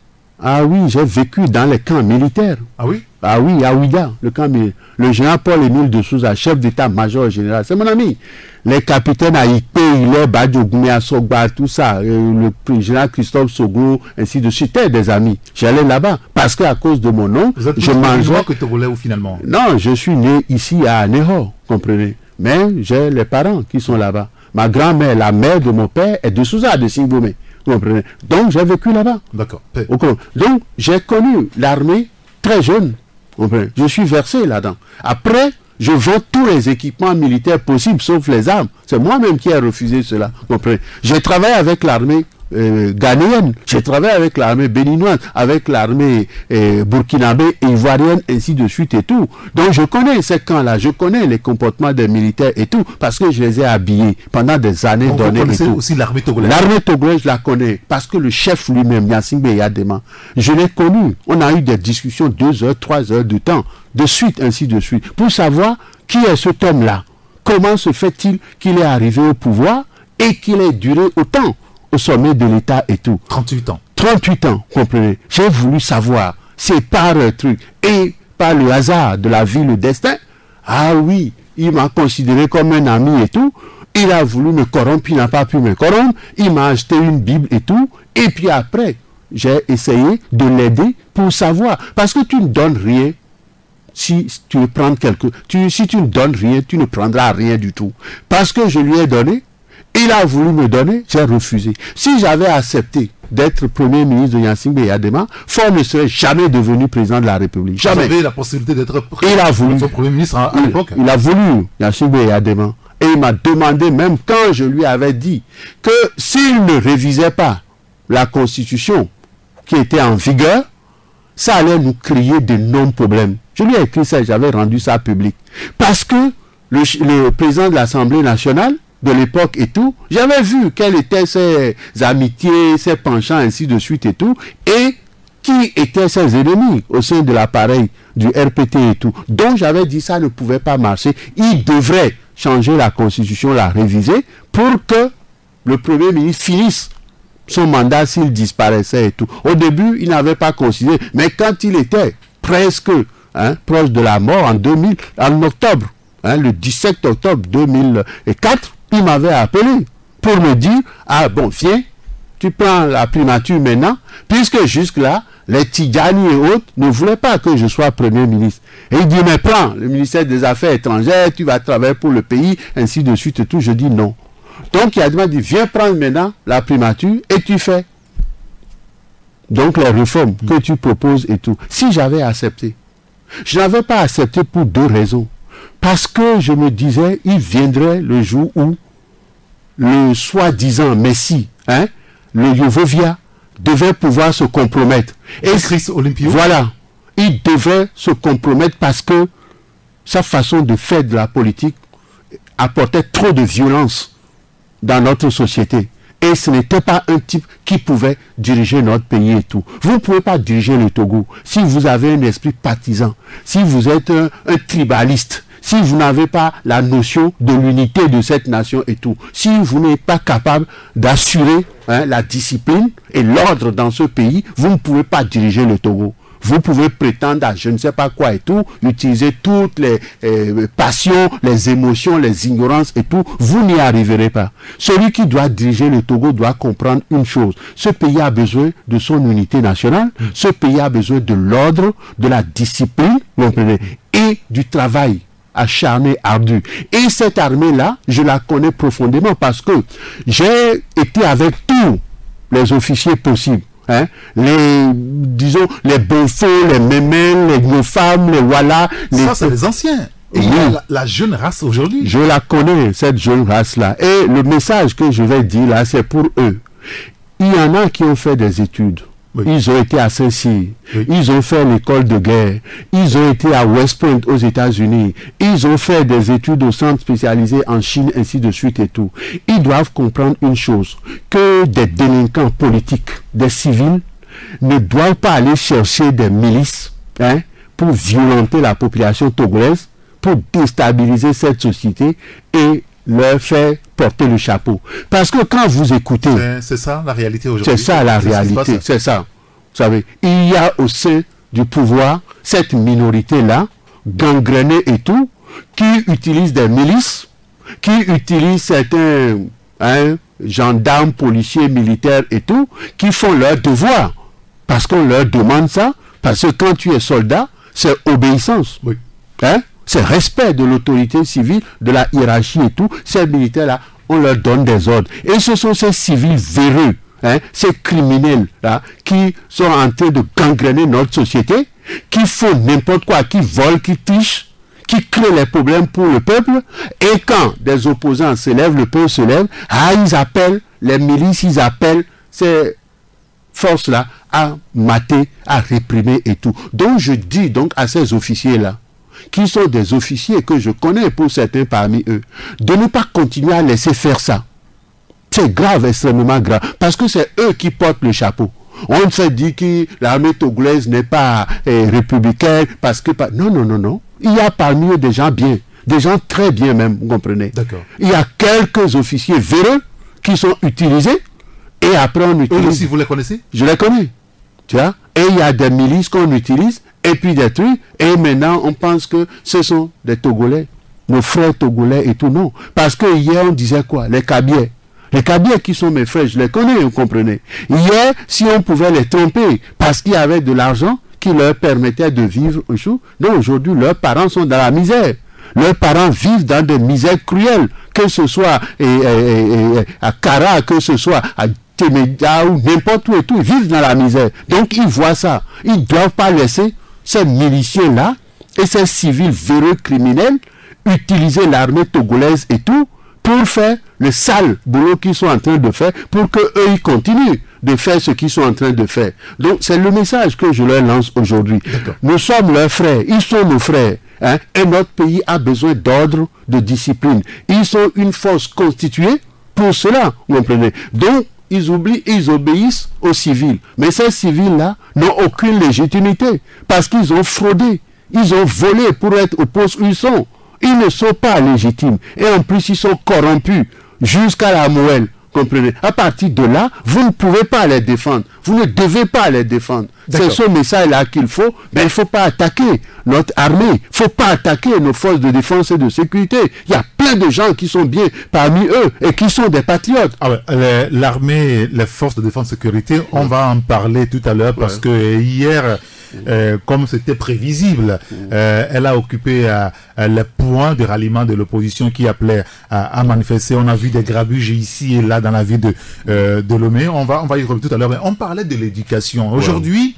Ah oui, j'ai vécu dans les camps militaires. Ah oui? Ah oui, à Ouida, le camp militaire. Le général Paul-Émile de Souza, chef d'état-major général, c'est mon ami. Les capitaines à Ipé, Hilaire, Badjo, Goumea, Sogba, tout ça, le général Christophe Soglo, ainsi de suite, c'était des amis. J'allais là-bas parce qu'à cause de mon nom, je mangeais... que Togolais ou finalement? Non, je suis né ici à Ného, comprenez. Mais j'ai les parents qui sont là-bas. Ma grand-mère, la mère de mon père, est de Souza, de Singbomé. Vous comprenez? Donc, j'ai vécu là-bas. D'accord. Donc, j'ai connu l'armée très jeune. Je suis versé là-dedans. Après, je vends tous les équipements militaires possibles, sauf les armes. C'est moi-même qui ai refusé cela. J'ai travaillé avec l'armée ghanéenne, j'ai travaillé avec l'armée béninoise, avec l'armée burkinabé, ivoirienne, ainsi de suite et tout. Donc je connais ces camps-là, je connais les comportements des militaires et tout, parce que je les ai habillés pendant des années. Donc vous connaissez aussi l'armée togolaise? L'armée togolaise, je la connais, parce que le chef lui-même, Gnassingbé Eyadema, je l'ai connu. On a eu des discussions 2 heures, 3 heures de temps, de suite, ainsi de suite, pour savoir qui est cet homme-là. Comment se fait-il qu'il est arrivé au pouvoir et qu'il ait duré autant au sommet de l'État et tout. 38 ans. 38 ans, comprenez. J'ai voulu savoir. C'est par un truc. Et par le hasard de la vie, le destin. Ah oui, il m'a considéré comme un ami et tout. Il a voulu me corrompre, il n'a pas pu me corrompre. Il m'a acheté une Bible et tout. Et puis après, j'ai essayé de l'aider pour savoir. Parce que tu ne donnes rien. Si tu veux prendre si tu ne donnes rien, tu ne prendras rien du tout. Parce que je lui ai donné, il a voulu me donner, j'ai refusé. Si j'avais accepté d'être premier ministre de Gnassingbé Eyadema, Faure ne serait jamais devenu président de la République. Jamais. Vous avez la possibilité d'être premier ministre à l'époque. Il a voulu, Gnassingbé Eyadema. Et il m'a demandé, même quand je lui avais dit, que s'il ne révisait pas la Constitution qui était en vigueur, ça allait nous créer d'énormes problèmes. Je lui ai écrit ça, j'avais rendu ça public. Parce que le président de l'Assemblée nationale, de l'époque et tout, j'avais vu quelles étaient ses amitiés, ses penchants, ainsi de suite et tout, et qui étaient ses ennemis au sein de l'appareil du RPT et tout. Donc j'avais dit ça ne pouvait pas marcher. Il devrait changer la Constitution, la réviser, pour que le Premier ministre finisse son mandat s'il disparaissait et tout. Au début, il n'avait pas considéré, mais quand il était presque proche de la mort en octobre, le 17 octobre 2004, il m'avait appelé pour me dire, ah bon, viens, tu prends la primature maintenant, puisque jusque-là, les Tidjani et autres ne voulaient pas que je sois Premier ministre. Et il dit, mais prends le ministère des Affaires étrangères, tu vas travailler pour le pays, ainsi de suite et tout. Je dis non. Donc il a dit, viens prendre maintenant la primature et tu fais. Donc les réformes que tu proposes et tout. Si j'avais accepté, je n'avais pas accepté pour 2 raisons. Parce que je me disais, il viendrait le jour où le soi-disant Messie, le Yovovia, devait pouvoir se compromettre. Et Chris Olympio. Voilà. il devrait se compromettre parce que sa façon de faire de la politique apportait trop de violence dans notre société. Et ce n'était pas un type qui pouvait diriger notre pays et tout. Vous ne pouvez pas diriger le Togo si vous avez un esprit partisan, si vous êtes un tribaliste, si vous n'avez pas la notion de l'unité de cette nation et tout, si vous n'êtes pas capable d'assurer la discipline et l'ordre dans ce pays, vous ne pouvez pas diriger le Togo. Vous pouvez prétendre à je ne sais pas quoi et tout, utiliser toutes les passions, les émotions, les ignorances et tout, vous n'y arriverez pas. Celui qui doit diriger le Togo doit comprendre une chose. Ce pays a besoin de son unité nationale, ce pays a besoin de l'ordre, de la discipline, vous comprenez, et du travail acharné, ardu. Et cette armée-là, je la connais profondément parce que j'ai été avec tous les officiers possibles. Les Bonfos, les Mémènes, les Gnofam, les Walla. Ça, c'est les anciens. Et il y a la jeune race aujourd'hui. Je la connais, cette jeune race-là. Et le message que je vais dire là, c'est pour eux. Il y en a qui ont fait des études. Oui. Ils ont été à Saint-Cyr, oui. Ils ont fait l'école de guerre, ils ont été à West Point aux États-Unis, ils ont fait des études au centre spécialisé en Chine, ainsi de suite et tout. Ils doivent comprendre une chose, que des délinquants politiques, des civils, ne doivent pas aller chercher des milices pour violenter la population togolaise, pour déstabiliser cette société et leur faire porter le chapeau. Parce que quand vous écoutez... C'est ça la réalité aujourd'hui. C'est ça la réalité, c'est ça. Vous savez, il y a au sein du pouvoir cette minorité-là, gangrénée et tout, qui utilise des milices, qui utilise certains gendarmes, policiers, militaires et tout, qui font leur devoir. Parce qu'on leur demande ça, parce que quand tu es soldat, c'est obéissance. Oui. C'est respect de l'autorité civile, de la hiérarchie et tout. Ces militaires-là, on leur donne des ordres. Et ce sont ces civils véreux, ces criminels-là, qui sont en train de gangréner notre société, qui font n'importe quoi, qui volent, qui trichent, qui créent les problèmes pour le peuple. Et quand des opposants se lèvent, le peuple se lève, ils appellent les milices, ils appellent ces forces-là à mater, à réprimer et tout. Donc je dis donc à ces officiers-là, qui sont des officiers que je connais pour certains parmi eux, de ne pas continuer à laisser faire ça. C'est grave, extrêmement grave, parce que c'est eux qui portent le chapeau. On se dit que l'armée togolaise n'est pas républicaine, parce que... Non, non, non, non. Il y a parmi eux des gens bien, des gens très bien même, vous comprenez. D'accord. Il y a quelques officiers véreux qui sont utilisés, et après on utilise... Eux aussi, vous les connaissez? Je les connais. Tu vois? Et il y a des milices qu'on utilise, et puis des trucs, et maintenant on pense que ce sont des Togolais, nos frères Togolais et tout, non. Parce que hier on disait quoi? Les Kabiais. Les Kabiais qui sont mes frères, je les connais, vous comprenez. Hier, si on pouvait les tromper, parce qu'il y avait de l'argent qui leur permettait de vivre un jour, donc aujourd'hui leurs parents sont dans la misère. Leurs parents vivent dans des misères cruelles, que ce soit à Kara, que ce soit à Temedia ou n'importe où et tout, ils vivent dans la misère. Donc ils voient ça. Ils ne doivent pas laisser ces miliciens-là et ces civils véreux criminels utiliser l'armée togolaise et tout pour faire le sale boulot qu'ils sont en train de faire, pour qu'eux, ils continuent de faire ce qu'ils sont en train de faire. Donc c'est le message que je leur lance aujourd'hui. Nous sommes leurs frères, ils sont nos frères. Et notre pays a besoin d'ordre, de discipline. Ils sont une force constituée pour cela, vous comprenez. Donc, ils oublient, ils obéissent aux civils. Mais ces civils-là n'ont aucune légitimité parce qu'ils ont fraudé, ils ont volé pour être au poste où ils sont. Ils ne sont pas légitimes. Et en plus, ils sont corrompus jusqu'à la moelle. Comprenez? À partir de là, vous ne pouvez pas les défendre. Vous ne devez pas les défendre. C'est ce message-là qu'il faut. Mais il ne faut pas attaquer notre armée. Il ne faut pas attaquer nos forces de défense et de sécurité. Il y a plein de gens qui sont bien parmi eux et qui sont des patriotes. Ah ouais, l'armée, les forces de défense et de sécurité, on va en parler tout à l'heure parce que hier... comme c'était prévisible, elle a occupé le point de ralliement de l'opposition qui appelait à manifester. On a vu des grabuges ici et là dans la ville de Lomé. On va y revenir tout à l'heure. Mais on parlait de l'éducation. Aujourd'hui,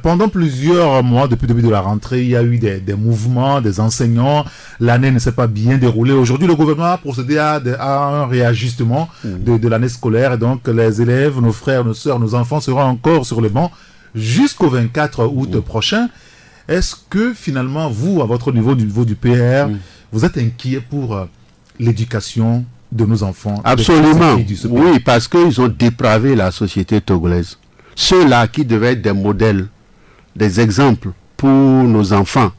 pendant plusieurs mois, depuis le début de la rentrée, il y a eu des mouvements, des enseignants. L'année ne s'est pas bien déroulée. Aujourd'hui, le gouvernement a procédé à un réajustement de l'année scolaire. Et donc, les élèves, nos frères, nos sœurs, nos enfants seront encore sur le banc jusqu'au 24 août prochain. Est-ce que finalement, vous, à votre niveau, du niveau du PR, vous êtes inquiet pour l'éducation de nos enfants? Absolument. Oui, parce qu'ils ont dépravé la société togolaise. Ceux-là qui devaient être des modèles, des exemples pour nos enfants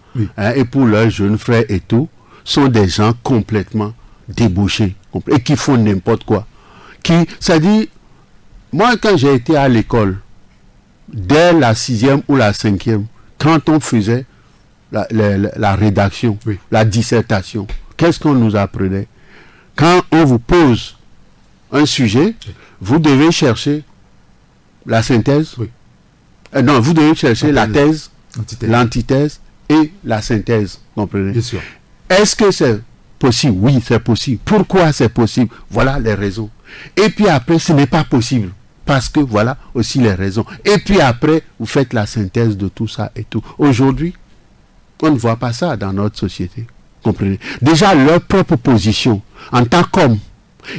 et pour leurs jeunes frères et tout, sont des gens complètement débauchés et qui font n'importe quoi. C'est-à-dire, moi, quand j'ai été à l'école, dès la 6e ou la 5e, quand on faisait la rédaction, la dissertation, qu'est-ce qu'on nous apprenait? Quand on vous pose un sujet, vous devez chercher la synthèse. Non, vous devez chercher la thèse, l'antithèse et la synthèse. Comprenez? Bien sûr. Est-ce que c'est possible? Oui, c'est possible. Pourquoi c'est possible? Voilà les raisons. Et puis après, ce n'est pas possible. Parce que voilà aussi les raisons. Et puis après, vous faites la synthèse de tout ça et tout. Aujourd'hui, on ne voit pas ça dans notre société. Comprenez? Déjà, leur propre position, en tant qu'hommes,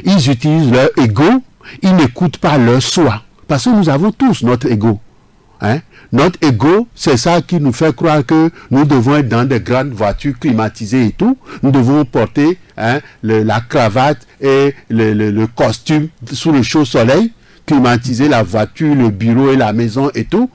ils utilisent leur ego, ils n'écoutent pas leur soi. Parce que nous avons tous notre ego. Hein? Notre ego, c'est ça qui nous fait croire que nous devons être dans des grandes voitures climatisées et tout. Nous devons porter la cravate et le costume sous le chaud soleil, climatiser la voiture, le bureau et la maison et tout.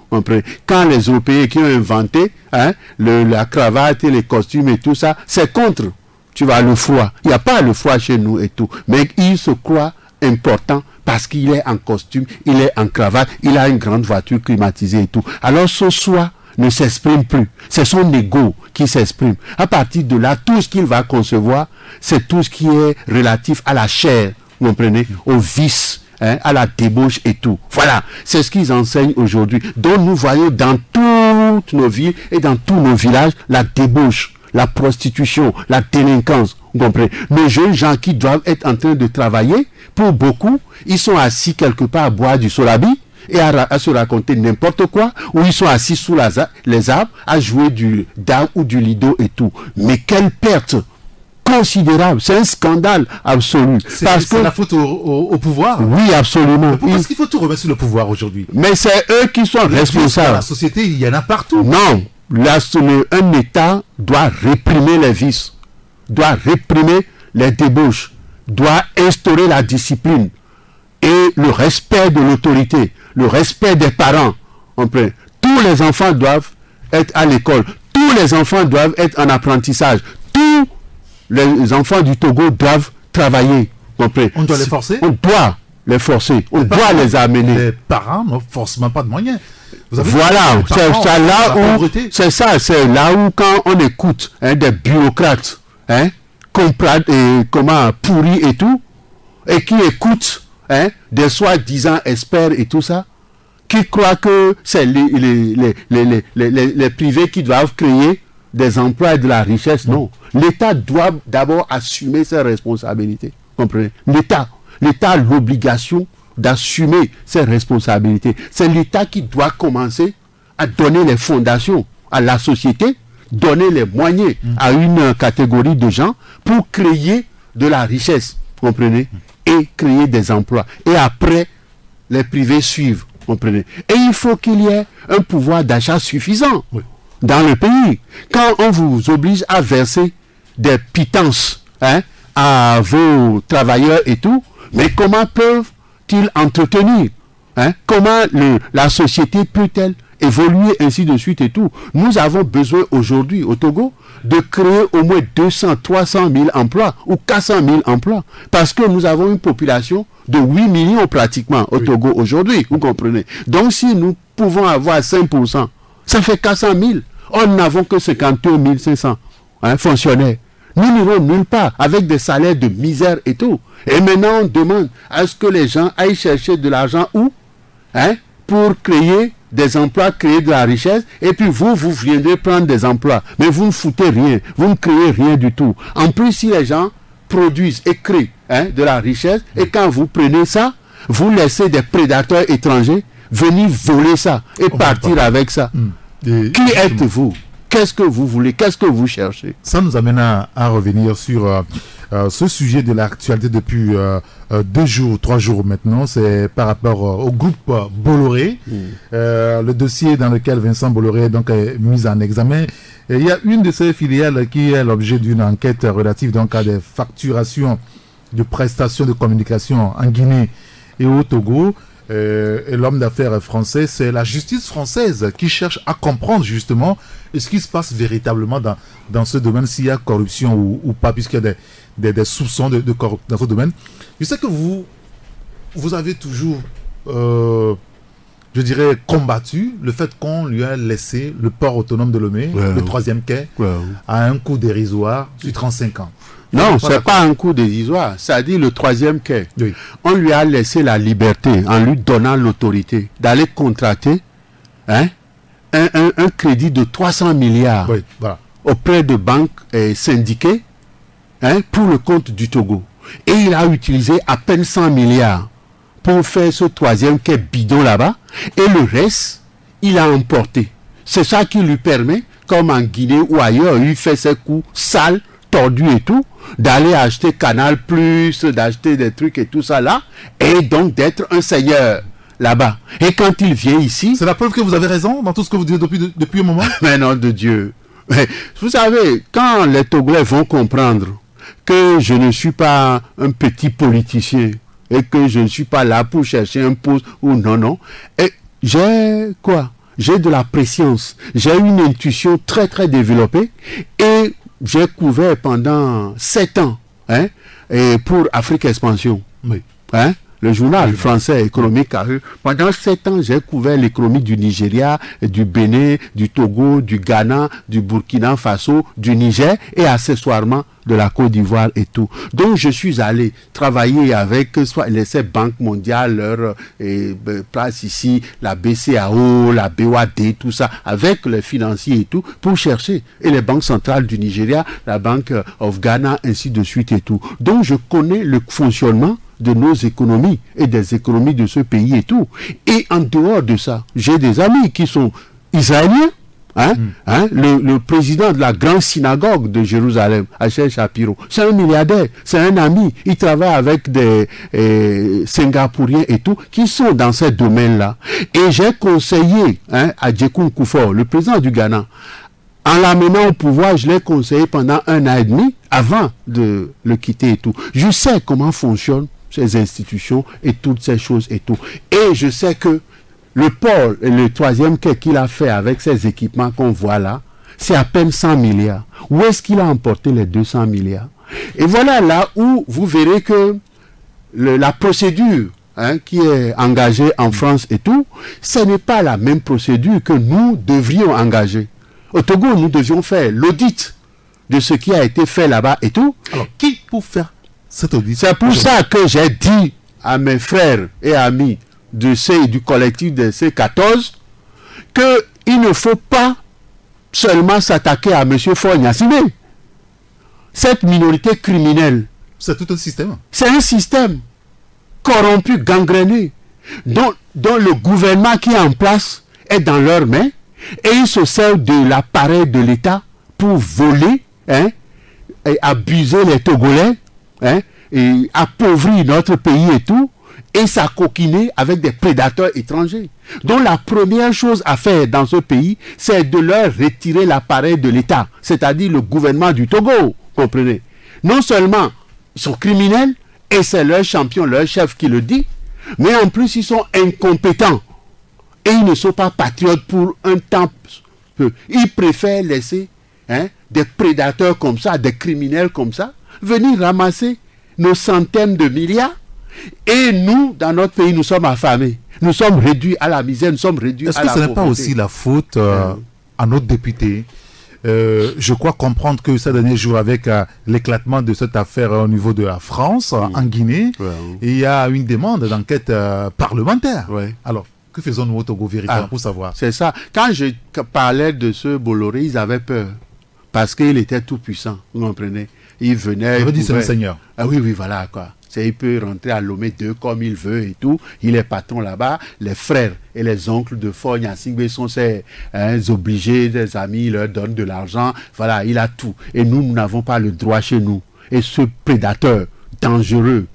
Quand les Européens qui ont inventé la cravate et les costumes et tout ça, c'est contre. Tu vois, le froid. Il n'y a pas le froid chez nous et tout. Mais ils se croient important parce qu'il est en costume, il est en cravate, il a une grande voiture climatisée et tout. Alors ce soi ne s'exprime plus. C'est son ego qui s'exprime. À partir de là, tout ce qu'il va concevoir, c'est tout ce qui est relatif à la chair, vous comprenez, au vice, à la débauche et tout. Voilà, c'est ce qu'ils enseignent aujourd'hui. Donc nous voyons dans toutes nos villes et dans tous nos villages la débauche, la prostitution, la délinquance. Vous comprenez? Nos jeunes gens qui doivent être en train de travailler, pour beaucoup, ils sont assis quelque part à boire du solabi et à se raconter n'importe quoi, ou ils sont assis sous les arbres à jouer du dame ou du lido et tout. Mais quelle perte considérable, c'est un scandale absolu. C'est la faute au pouvoir. Oui, absolument. Parce qu'il faut tout remettre sur le pouvoir aujourd'hui. Mais c'est eux qui sont responsables. Dans la société, il y en a partout. Non, un État doit réprimer les vices, doit réprimer les débauches, doit instaurer la discipline et le respect de l'autorité, le respect des parents. Tous les enfants doivent être à l'école, tous les enfants doivent être en apprentissage, tous les enfants du Togo doivent travailler. On doit les forcer? On doit les forcer, on doit les amener. Les parents n'ont forcément pas de moyens. Voilà, c'est là où quand on écoute des bureaucrates, comment pourris et tout, et qui écoutent des soi-disant experts et tout ça, qui croient que c'est les privés qui doivent créer des emplois et de la richesse. Non, l'État doit d'abord assumer ses responsabilités. Comprenez? L'État a l'obligation d'assumer ses responsabilités. C'est l'État qui doit commencer à donner les fondations à la société, donner les moyens à une catégorie de gens pour créer de la richesse, comprenez, et créer des emplois. Et après, les privés suivent, comprenez. Et il faut qu'il y ait un pouvoir d'achat suffisant dans le pays. Quand on vous oblige à verser des pittances à vos travailleurs et tout, mais comment peuvent-ils entretenir? Comment la société peut-elle évoluer ainsi de suite et tout? Nous avons besoin aujourd'hui au Togo de créer au moins 200, 300 000 emplois ou 400 000 emplois parce que nous avons une population de 8 millions pratiquement au Togo aujourd'hui, vous comprenez? Donc si nous pouvons avoir 5%, ça fait 400 000. Or, nous n'avons que 51 500 fonctionnaires. Nous n'irons nulle part avec des salaires de misère et tout. Et maintenant, on demande à ce que les gens aillent chercher de l'argent où? Pour créer des emplois, créer de la richesse. Et puis vous viendrez prendre des emplois. Mais vous ne foutez rien. Vous ne créez rien du tout. En plus, si les gens produisent et créent de la richesse, et quand vous prenez ça, vous laissez des prédateurs étrangers venir voler ça et partir avec ça. Qui êtes-vous? Qu'est-ce que vous voulez? Qu'est-ce que vous cherchez? Ça nous amène à revenir sur ce sujet de l'actualité depuis 2 jours, 3 jours maintenant, c'est par rapport au groupe Bolloré, le dossier dans lequel Vincent Bolloré donc, est mis en examen. Et il y a une de ces filiales qui est l'objet d'une enquête relative donc, à des facturations de prestations de communication en Guinée et au Togo. Et l'homme d'affaires français, c'est la justice française qui cherche à comprendre justement ce qui se passe véritablement dans ce domaine, s'il y a corruption ou pas, puisqu'il y a des soupçons de corruption dans ce domaine. Je sais que vous avez toujours, je dirais, combattu le fait qu'on lui a laissé le port autonome de Lomé, le 3e quai, à un coût dérisoire sur 35 ans. Non, c'est pas un coup dérisoire. Ça dit le 3e quai. Oui. On lui a laissé la liberté en lui donnant l'autorité d'aller contracter un crédit de 300 milliards auprès de banques syndiquées pour le compte du Togo. Et il a utilisé à peine 100 milliards pour faire ce 3e quai bidon là-bas. Et le reste, il a emporté. C'est ça qui lui permet, comme en Guinée ou ailleurs, il fait ses coups sales, tordus et tout, d'aller acheter Canal+, d'acheter des trucs et tout ça là, et donc d'être un seigneur là-bas. Et quand il vient ici... C'est la preuve que vous avez raison dans tout ce que vous dites depuis un moment. Mais non, de Dieu. Mais, vous savez, quand les Togolais vont comprendre que je ne suis pas un petit politicien et que je ne suis pas là pour chercher un poste ou non, et j'ai quoi? J'ai de la préscience, j'ai une intuition très très développée et j'ai couvert pendant 7 ans et pour Afrique Expansion. Oui. Le journal français économique. Pendant 7 ans, j'ai couvert l'économie du Nigeria, du Bénin, du Togo, du Ghana, du Burkina Faso, du Niger et accessoirement de la Côte d'Ivoire et tout. Donc, je suis allé travailler avec soit ces banques mondiales, leur place ici, la BCAO, la BOAD, tout ça, avec les financiers et tout, pour chercher. Et les banques centrales du Nigeria, la Bank of Ghana, ainsi de suite et tout. Donc, je connais le fonctionnement de nos économies et des économies de ce pays et tout. Et en dehors de ça, j'ai des amis qui sont israéliens. Le président de la grande synagogue de Jérusalem, H.L. Shapiro, c'est un milliardaire, c'est un ami. Il travaille avec des Singapouriens et tout, qui sont dans ces domaines-là. Et j'ai conseillé à Djekoun Kufuor, le président du Ghana, en l'amenant au pouvoir, je l'ai conseillé pendant 1 an et demi avant de le quitter et tout. Je sais comment fonctionnent ces institutions et toutes ces choses et tout. Et je sais que le port et le 3e quai qu'il a fait avec ces équipements qu'on voit là, c'est à peine 100 milliards. Où est-ce qu'il a emporté les 200 milliards? Et voilà là où vous verrez que la procédure qui est engagée en France et tout, ce n'est pas la même procédure que nous devrions engager. Au Togo, nous devions faire l'audit de ce qui a été fait là-bas et tout. Alors, qui pour faire cet audit? C'est pour ça que j'ai dit à mes frères et amis du collectif de C14 qu'il ne faut pas seulement s'attaquer à M. Faure Gnassingbé. Cette minorité criminelle, c'est tout un système. C'est un système corrompu, gangréné, dont le gouvernement qui est en place est dans leurs mains et ils se servent de l'appareil de l'État pour voler et abuser les Togolais et appauvrir notre pays et tout, et s'acoquiner avec des prédateurs étrangers. Donc la première chose à faire dans ce pays, c'est de leur retirer l'appareil de l'État, c'est-à-dire le gouvernement du Togo, comprenez. Non seulement ils sont criminels, et c'est leur champion, leur chef qui le dit, mais en plus ils sont incompétents. Et ils ne sont pas patriotes pour un temps peu. Ils préfèrent laisser des prédateurs comme ça, des criminels comme ça, venir ramasser nos centaines de milliards. Et nous, dans notre pays, nous sommes affamés. Nous sommes réduits à la misère, nous sommes réduits à la pauvreté. Est-ce que ce n'est pas aussi la faute à notre député? Je crois comprendre que ces derniers jours, avec l'éclatement de cette affaire au niveau de la France, en Guinée, il y a une demande d'enquête parlementaire. Alors, que faisons-nous au Togo véritablement pour savoir? C'est ça. Quand je parlais de ce Bolloré, ils avaient peur. Parce qu'il était tout puissant, vous comprenez? Il venait... Je veux dire, c'est le Seigneur. Ah oui, voilà, quoi. Il peut rentrer à Lomé 2 comme il veut et tout. Il est patron là-bas. Les frères et les oncles de Faure Gnassingbé sont ses obligés, des amis, ils leur donnent de l'argent. Voilà, il a tout. Et nous n'avons pas le droit chez nous. Et ce prédateur dangereux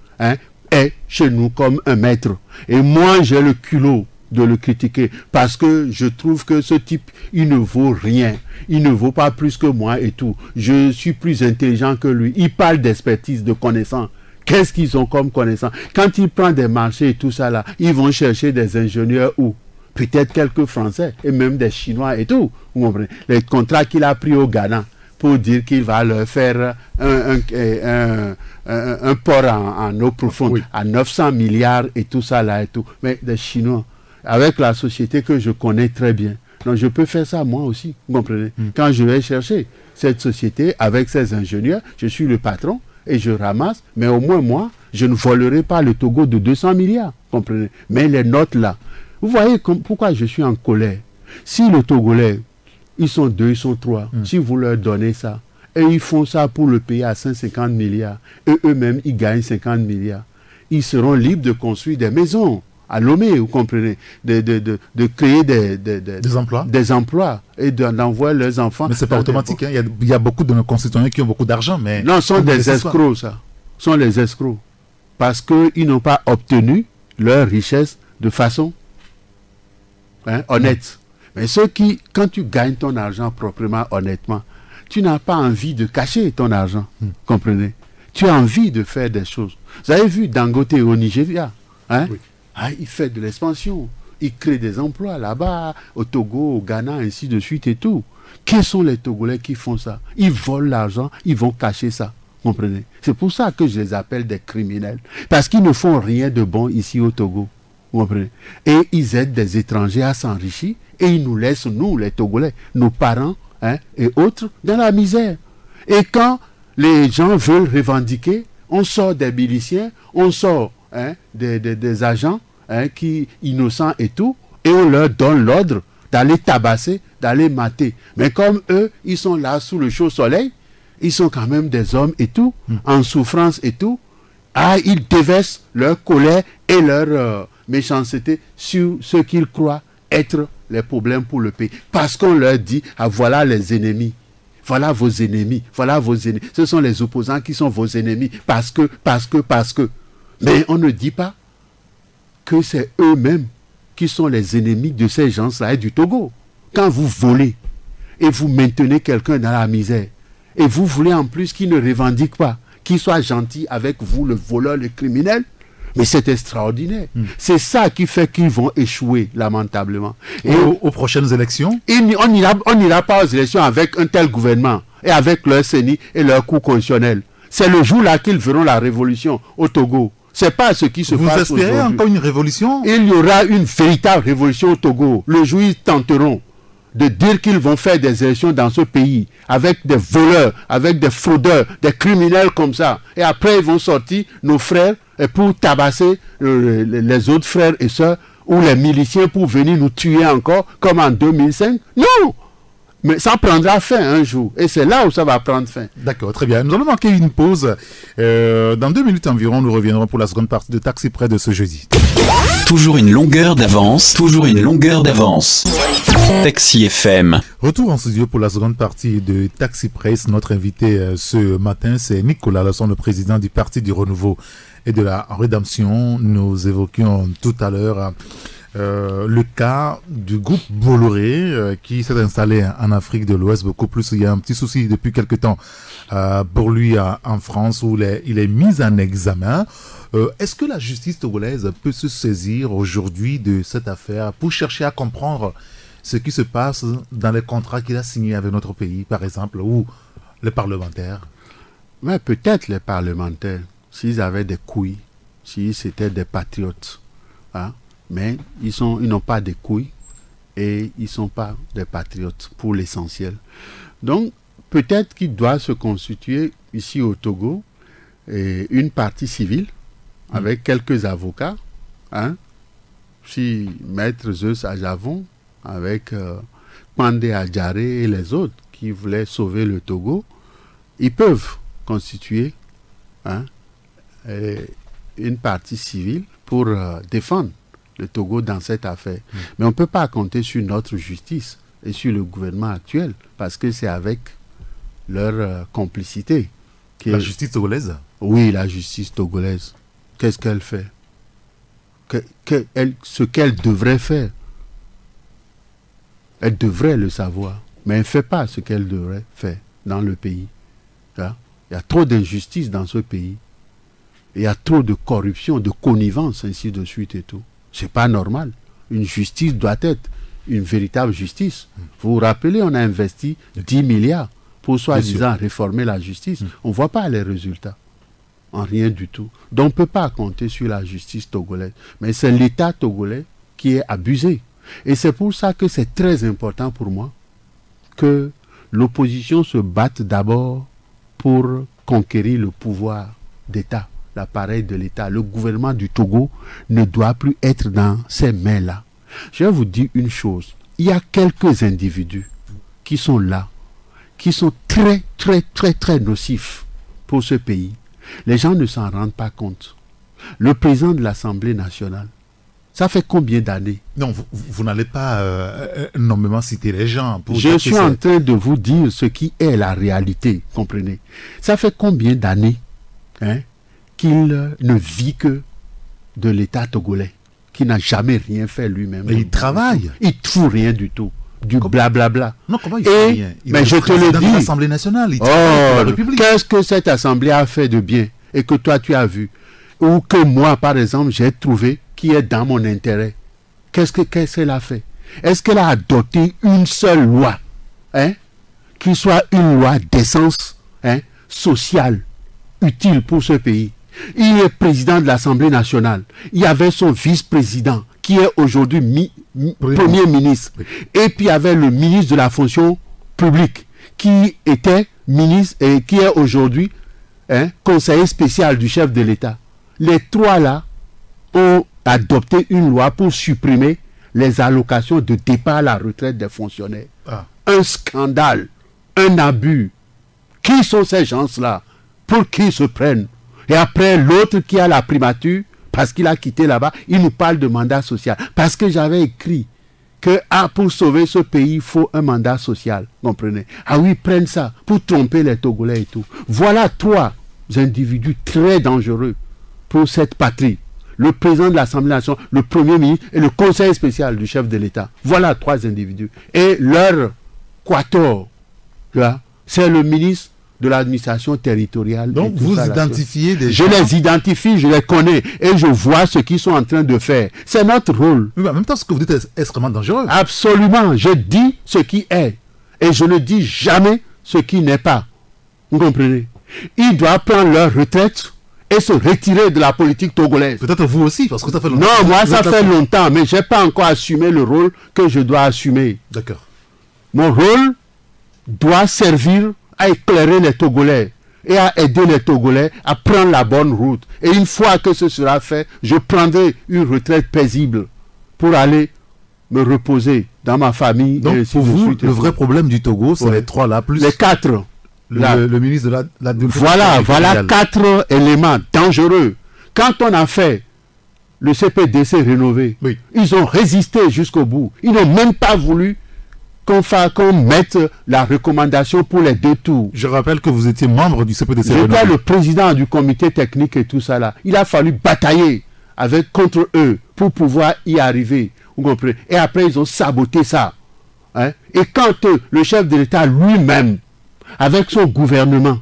est chez nous comme un maître. Et moi, j'ai le culot de le critiquer parce que je trouve que ce type, il ne vaut rien. Il ne vaut pas plus que moi et tout. Je suis plus intelligent que lui. Il parle d'expertise, de connaissance. Qu'est-ce qu'ils ont comme connaissance? Quand il prend des marchés et tout ça là, ils vont chercher des ingénieurs où? Peut-être quelques Français et même des Chinois et tout. Vous comprenez? Les contrats qu'il a pris au Ghana pour dire qu'il va leur faire un port en eau profonde à 900 milliards et tout ça là et tout. Mais des Chinois, avec la société que je connais très bien, donc je peux faire ça moi aussi. Vous comprenez? Quand je vais chercher cette société avec ses ingénieurs, je suis le patron et je ramasse, mais au moins moi, je ne volerai pas le Togo de 200 milliards. Vous comprenez? Mais les notes là, vous voyez pourquoi je suis en colère. Si le Togolais, ils sont 2, ils sont 3, si vous leur donnez ça, et ils font ça pour le payer à 150 milliards, et eux-mêmes, ils gagnent 50 milliards, ils seront libres de construire des maisons à Lomé, vous comprenez, de créer des emplois et d'envoyer leurs enfants. Mais c'est pas automatique, hein. Il y a beaucoup de nos concitoyens qui ont beaucoup d'argent, mais... Non, ce sont des escrocs, ça. Ce sont les escrocs. Parce qu'ils n'ont pas obtenu leur richesse de façon honnête. Mais ceux qui, quand tu gagnes ton argent proprement, honnêtement, tu n'as pas envie de cacher ton argent, comprenez? Tu as envie de faire des choses. Vous avez vu Dangote au Nigeria, il fait de l'expansion, il crée des emplois là-bas, au Togo, au Ghana, ainsi de suite et tout. Quels sont les Togolais qui font ça? Ils volent l'argent, ils vont cacher ça, comprenez? C'est pour ça que je les appelle des criminels, parce qu'ils ne font rien de bon ici au Togo, comprenez? Et ils aident des étrangers à s'enrichir, et ils nous laissent, nous, les Togolais, nos parents et autres, dans la misère. Et quand les gens veulent revendiquer, on sort des miliciens, on sort des agents qui innocents et tout, et on leur donne l'ordre d'aller tabasser, d'aller mater. Mais comme eux, ils sont là sous le chaud soleil, ils sont quand même des hommes et tout, en souffrance et tout, ils déversent leur colère et leur méchanceté sur ce qu'ils croient être les problèmes pour le pays. Parce qu'on leur dit, voilà les ennemis. Voilà vos ennemis. Voilà vos ennemis. Ce sont les opposants qui sont vos ennemis. Parce que. Mais on ne dit pas que c'est eux-mêmes qui sont les ennemis de ces gens-là et du Togo. Quand vous volez et vous maintenez quelqu'un dans la misère, et vous voulez en plus qu'il ne revendique pas, qu'il soit gentil avec vous, le voleur, le criminel, mais c'est extraordinaire. C'est ça qui fait qu'ils vont échouer, lamentablement. Et aux prochaines élections, on n'ira pas aux élections avec un tel gouvernement et avec leur CENI et leur cour constitutionnel. C'est le jour-là qu'ils verront la révolution au Togo. C'est pas ce qui se passe aujourd'hui. Vous espérez encore une révolution? Il y aura une véritable révolution au Togo. Le jour où ils tenteront de dire qu'ils vont faire des élections dans ce pays avec des voleurs, avec des fraudeurs, des criminels comme ça. Et après, ils vont sortir, nos frères, pour tabasser les autres frères et sœurs, ou les miliciens pour venir nous tuer encore, comme en 2005. Non! Mais ça prendra fin un jour. Et c'est là où ça va prendre fin. D'accord, très bien. Nous allons marquer une pause. Dans 2 minutes environ, nous reviendrons pour la seconde partie de Taxi Près de ce jeudi. Toujours une longueur d'avance. Toujours une longueur d'avance. Taxi FM. Retour en studio pour la seconde partie de Taxi Presse. Notre invité ce matin, c'est Nicolas Lasson, le président du Parti du Renouveau et de la Rédemption. Nous évoquions tout à l'heure le cas du groupe Bolloré qui s'est installé en Afrique de l'Ouest beaucoup plus. Il y a un petit souci depuis quelque temps pour lui en France où il est mis en examen. Est-ce que la justice togolaise peut se saisir aujourd'hui de cette affaire pour chercher à comprendre ce qui se passe dans les contrats qu'il a signés avec notre pays, par exemple, ou les parlementaires? Mais peut-être les parlementaires, s'ils avaient des couilles, si c'était des patriotes, mais ils n'ont pas de couilles et ils ne sont pas des patriotes pour l'essentiel. Donc, peut-être qu'il doit se constituer ici au Togo une partie civile avec quelques avocats, si Maître Zeus Ajavon, avec Pandé Adjaré et les autres qui voulaient sauver le Togo, ils peuvent constituer une partie civile pour défendre le Togo dans cette affaire. Mais on ne peut pas compter sur notre justice et sur le gouvernement actuel parce que c'est avec leur complicité La justice togolaise? Oui, la justice togolaise. Qu'est-ce qu'elle fait? Ce qu'elle devrait faire. Elle devrait le savoir, mais elle ne fait pas ce qu'elle devrait faire dans le pays. Hein? Il y a trop d'injustice dans ce pays. Il y a trop de corruption, de connivence, ainsi de suite et tout. C'est pas normal. Une justice doit être une véritable justice. Vous vous rappelez, on a investi 10 milliards pour soi-disant réformer la justice. On ne voit pas les résultats. En rien du tout. Donc on ne peut pas compter sur la justice togolaise. Mais c'est l'État togolais qui est abusé. Et c'est pour ça que c'est très important pour moi que l'opposition se batte d'abord pour conquérir le pouvoir d'État, l'appareil de l'État. Le gouvernement du Togo ne doit plus être dans ces mains-là. Je vais vous dire une chose. Il y a quelques individus qui sont là, qui sont très, très, très, très nocifs pour ce pays. Les gens ne s'en rendent pas compte. Le président de l'Assemblée nationale, ça fait combien d'années? Non, vous n'allez pas nommément citer les gens. Je suis en train de vous dire ce qui est la réalité, comprenez? Ça fait combien d'années qu'il ne vit que de l'État togolais, qui n'a jamais rien fait lui-même? Mais il travaille. Il ne trouve rien du tout. Du blablabla. Non, comment il fait rien? Mais je te le dis. L'Assemblée nationale, il travaille pour la République. Qu'est-ce que cette Assemblée a fait de bien et que toi tu as vu? Ou que moi, par exemple, j'ai trouvé qui est dans mon intérêt. Qu'est-ce qu'elle a fait? Est-ce qu'elle a adopté une seule loi qui soit une loi d'essence sociale, utile pour ce pays? Il est président de l'Assemblée nationale. Il y avait son vice-président qui est aujourd'hui Premier ministre. Et puis il y avait le ministre de la fonction publique qui était ministre et qui est aujourd'hui conseiller spécial du chef de l'État. Les trois là ont adopté une loi pour supprimer les allocations de départ à la retraite des fonctionnaires. Un scandale, un abus. Qui sont ces gens-là? Pour qui ils se prennent? Et après, l'autre qui a la primature, parce qu'il a quitté là-bas, il nous parle de mandat social. Parce que j'avais écrit que pour sauver ce pays, il faut un mandat social. Comprenez? Ah oui, prennent ça pour tromper les Togolais et tout. Voilà trois individus très dangereux pour cette patrie. Le président de l'Assemblée nationale, le Premier ministre et le conseiller spécial du chef de l'État. Voilà trois individus. Et leur quator, c'est le ministre de l'administration territoriale. Donc vous identifiez des gens. Je les identifie, je les connais et je vois ce qu'ils sont en train de faire. C'est notre rôle. Mais en même temps, ce que vous dites est extrêmement dangereux. Absolument. Je dis ce qui est et je ne dis jamais ce qui n'est pas. Vous comprenez? Ils doivent prendre leur retraite et se retirer de la politique togolaise. Peut-être vous aussi, parce que ça fait longtemps. Non, moi ça fait longtemps, mais je n'ai pas encore assumé le rôle que je dois assumer. D'accord. Mon rôle doit servir à éclairer les Togolais et à aider les Togolais à prendre la bonne route. Et une fois que ce sera fait, je prendrai une retraite paisible pour aller me reposer dans ma famille. Donc pour vous, le vrai problème du Togo, c'est les trois là, plus les quatre. Le ministre de la Voilà quatre éléments dangereux. Quand on a fait le CPDC rénové, ils ont résisté jusqu'au bout. Ils n'ont même pas voulu qu'on mette la recommandation pour les 2 tours. Je rappelle que vous étiez membre du CPDC. J'étais le président du comité technique et tout ça là. Il a fallu batailler contre eux pour pouvoir y arriver. Vous comprenez? Et après, ils ont saboté ça. Et quand le chef de l'État lui-même, avec son gouvernement,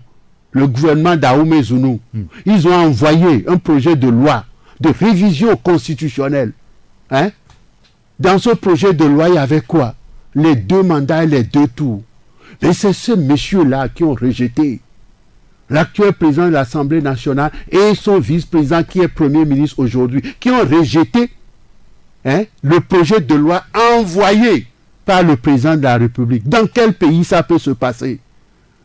le gouvernement d'Aoumé Zounou, ils ont envoyé un projet de loi de révision constitutionnelle. Dans ce projet de loi, il y avait quoi? Les 2 mandats et les 2 tours. Et c'est ces messieurs-là qui ont rejeté. L'actuel président de l'Assemblée nationale et son vice-président qui est Premier ministre aujourd'hui, qui ont rejeté le projet de loi envoyé par le président de la République. Dans quel pays ça peut se passer?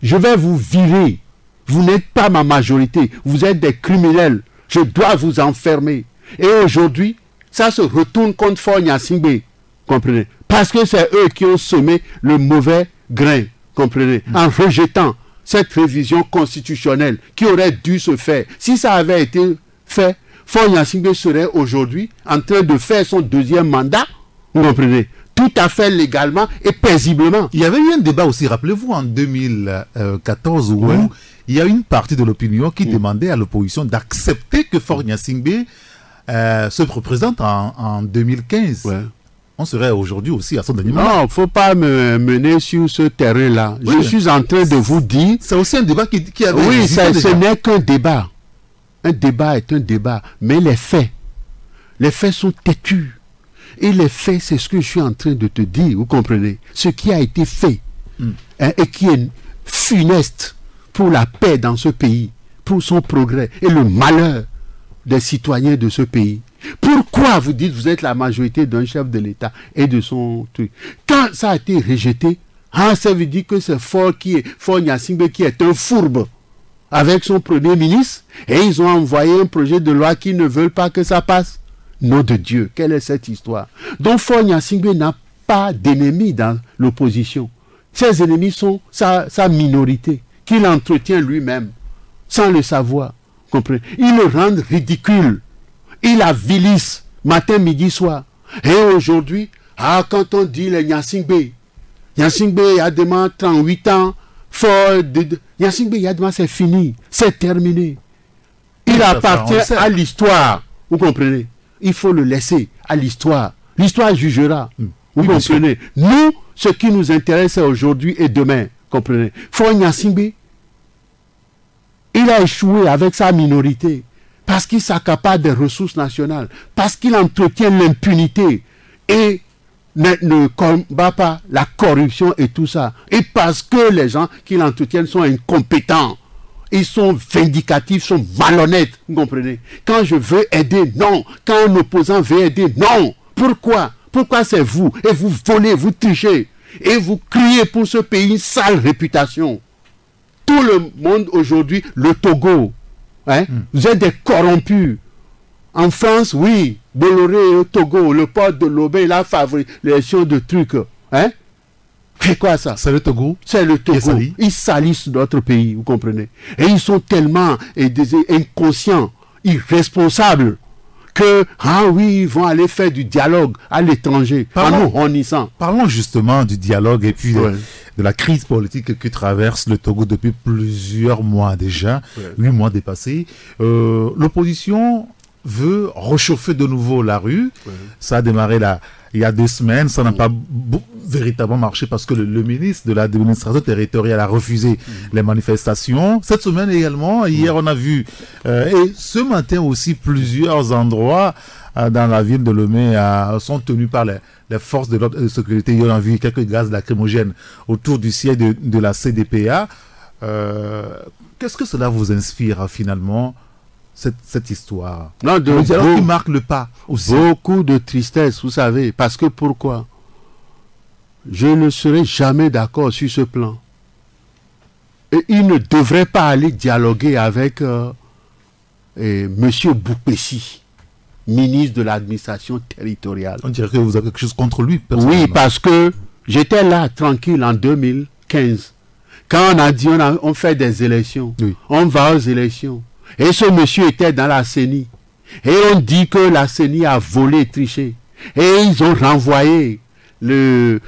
Je vais vous virer. Vous n'êtes pas ma majorité. Vous êtes des criminels. Je dois vous enfermer. Et aujourd'hui, ça se retourne contre Faure Gnassingbé. Comprenez? Parce que c'est eux qui ont semé le mauvais grain, comprenez, en rejetant cette révision constitutionnelle qui aurait dû se faire. Si ça avait été fait, Faure Gnassingbé serait aujourd'hui en train de faire son 2e mandat, vous comprenez, tout à fait légalement et paisiblement. Il y avait eu un débat aussi, rappelez-vous, en 2014 où il y a une partie de l'opinion qui demandait à l'opposition d'accepter que Faure Gnassingbé se représente en 2015. Ouais. On serait aujourd'hui aussi à son dernier moment. Non, il ne faut pas me mener sur ce terrain-là. Oui, je suis en train de vous dire... C'est aussi un débat qui avait... Oui, ce n'est qu'un débat. Un débat est un débat. Mais les faits sont têtus. Et les faits, c'est ce que je suis en train de te dire, vous comprenez? Ce qui a été fait, hein, et qui est funeste pour la paix dans ce pays, pour son progrès et le malheur des citoyens de ce pays. Pourquoi vous dites vous êtes la majorité d'un chef de l'État et de son truc? Quand ça a été rejeté, hein, ça veut dire que c'est Faure Gnassingbé qui est un fourbe avec son premier ministre, et ils ont envoyé un projet de loi qui ne veulent pas que ça passe. Nom de Dieu, quelle est cette histoire? Donc Faure Gnassingbé n'a pas d'ennemis dans l'opposition. Ses ennemis sont sa minorité, qu'il entretient lui-même, sans le savoir. Comprenez? Il le rend ridicule. Il avilisse matin, midi, soir. Et aujourd'hui, quand on dit les Gnassingbé il a demandé 38 ans, Gnassingbé Yadema, c'est fini, c'est terminé. Il appartient à l'histoire. Vous comprenez? Il faut le laisser à l'histoire. L'histoire jugera. Vous comprenez? Nous, ce qui nous intéresse, c'est aujourd'hui et demain. Comprenez? Faure Gnassingbé, il a échoué avec sa minorité parce qu'il s'accapare des ressources nationales, parce qu'il entretient l'impunité et ne combat pas la corruption et tout ça. Et parce que les gens qui l'entretiennent sont incompétents. Ils sont vindicatifs, sont malhonnêtes, vous comprenez? Quand je veux aider, non. Quand un opposant veut aider, non. Pourquoi? Pourquoi c'est vous? Et vous volez, vous trichez. Et vous criez pour ce pays une sale réputation. Tout le monde aujourd'hui, le Togo, hein? Vous êtes des corrompus. En France, oui, Bolloré au Togo, le port de l'Aubé, il a favorisé l'élection de trucs. Hein? C'est quoi ça? C'est le Togo. C'est le Togo. Ils salissent notre pays, vous comprenez? Et ils sont tellement inconscients, irresponsables, que, oui, ils vont aller faire du dialogue à l'étranger, en nous honnissant. Parlons justement du dialogue et puis de la crise politique que traverse le Togo depuis plusieurs mois déjà, 8 mois dépassés. L'opposition veut réchauffer de nouveau la rue. Ça a démarré il y a 2 semaines. Ça n'a pas véritablement marché parce que le ministre de l'administration territoriale a refusé les manifestations. Cette semaine également, hier on a vu, et ce matin aussi, plusieurs endroits dans la ville de Lomé sont tenus par les forces de l'ordre et de sécurité. On a vu quelques gaz lacrymogènes autour du siège de la CDPA. Qu'est-ce que cela vous inspire finalement, cette histoire? Non, le dialogue qui marque le pas aussi. Beaucoup de tristesse, vous savez. Parce que pourquoi? Je ne serai jamais d'accord sur ce plan. Et il ne devrait pas aller dialoguer avec M. Boupessi, ministre de l'administration territoriale. On dirait que vous avez quelque chose contre lui, personnellement. Oui, parce que j'étais là, tranquille, en 2015. Quand on a dit on fait des élections, on va aux élections. Et ce monsieur était dans la CENI. Et on dit que la CENI a volé et triché. Et ils ont renvoyé monsieur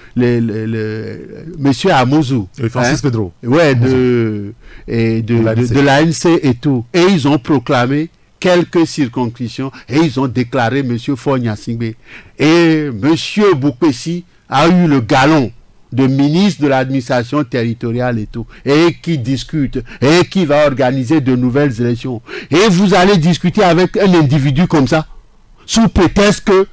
Amouzou. Francis Pedro. Ouais, de l'ANC et tout. Et ils ont proclamé quelques circonscriptions et ils ont déclaré monsieur Faure Gnassingbé. Et monsieur Boupessi a eu le galon de ministre de l'administration territoriale et tout, et qui discute, et qui va organiser de nouvelles élections. Et vous allez discuter avec un individu comme ça, sous prétexte que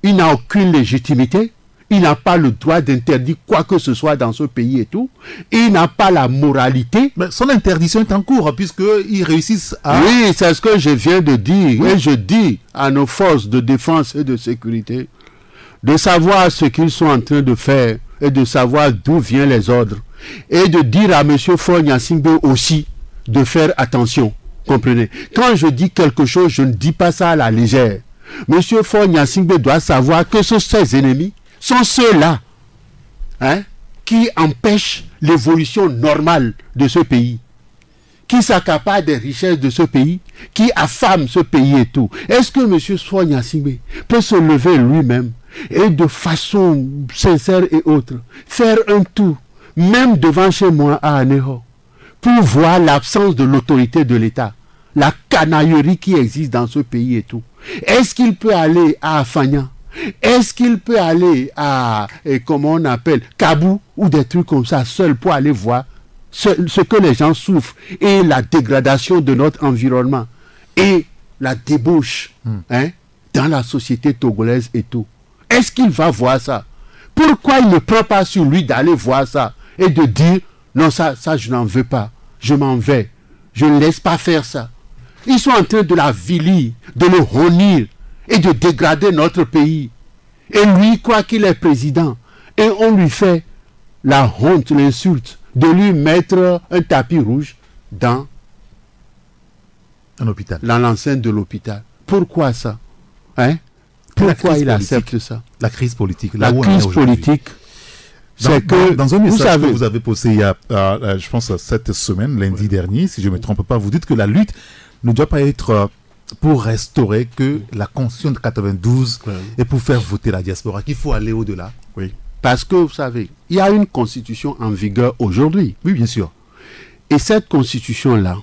il n'a aucune légitimité, il n'a pas le droit d'interdire quoi que ce soit dans ce pays et tout, il n'a pas la moralité. Mais son interdiction est en cours, puisqu'ils réussissent à... Oui, c'est ce que je viens de dire, et je dis à nos forces de défense et de sécurité, de savoir ce qu'ils sont en train de faire et de savoir d'où viennent les ordres. Et de dire à M. Faure Gnassingbé aussi de faire attention. Comprenez? Quand je dis quelque chose, je ne dis pas ça à la légère. M. Faure Gnassingbé doit savoir que ses ennemis sont ceux-là, hein, qui empêchent l'évolution normale de ce pays, qui s'accaparent des richesses de ce pays, qui affament ce pays et tout. Est-ce que M. Faure Gnassingbé peut se lever lui-même et de façon sincère et autre, faire un tour, même devant chez moi à Aného, pour voir l'absence de l'autorité de l'État, la canaillerie qui existe dans ce pays et tout. Est-ce qu'il peut aller à Afanya? Est-ce qu'il peut aller à, comment on appelle, Kabou ou des trucs comme ça, seul pour aller voir ce que les gens souffrent et la dégradation de notre environnement et la débauche dans la société togolaise et tout? Est-ce qu'il va voir ça? Pourquoi il ne prend pas sur lui d'aller voir ça et de dire non, ça je n'en veux pas, je m'en vais, je ne laisse pas faire ça? Ils sont en train de la vilir, de le honnir et de dégrader notre pays. Et lui croit qu'il est président. Et on lui fait la honte, l'insulte, de lui mettre un tapis rouge dans l'enceinte de l'hôpital. Pourquoi ça? Pourquoi il accepte ça? La crise politique. La crise politique, c'est que, dans un message que vous avez posé il y a, je pense, cette semaine, lundi dernier, si je ne me trompe pas, vous dites que la lutte ne doit pas être pour restaurer que la Constitution de 92 et pour faire voter la diaspora, qu'il faut aller au-delà. Oui. Parce que, vous savez, il y a une constitution en vigueur aujourd'hui. Oui, bien sûr. Et cette constitution-là,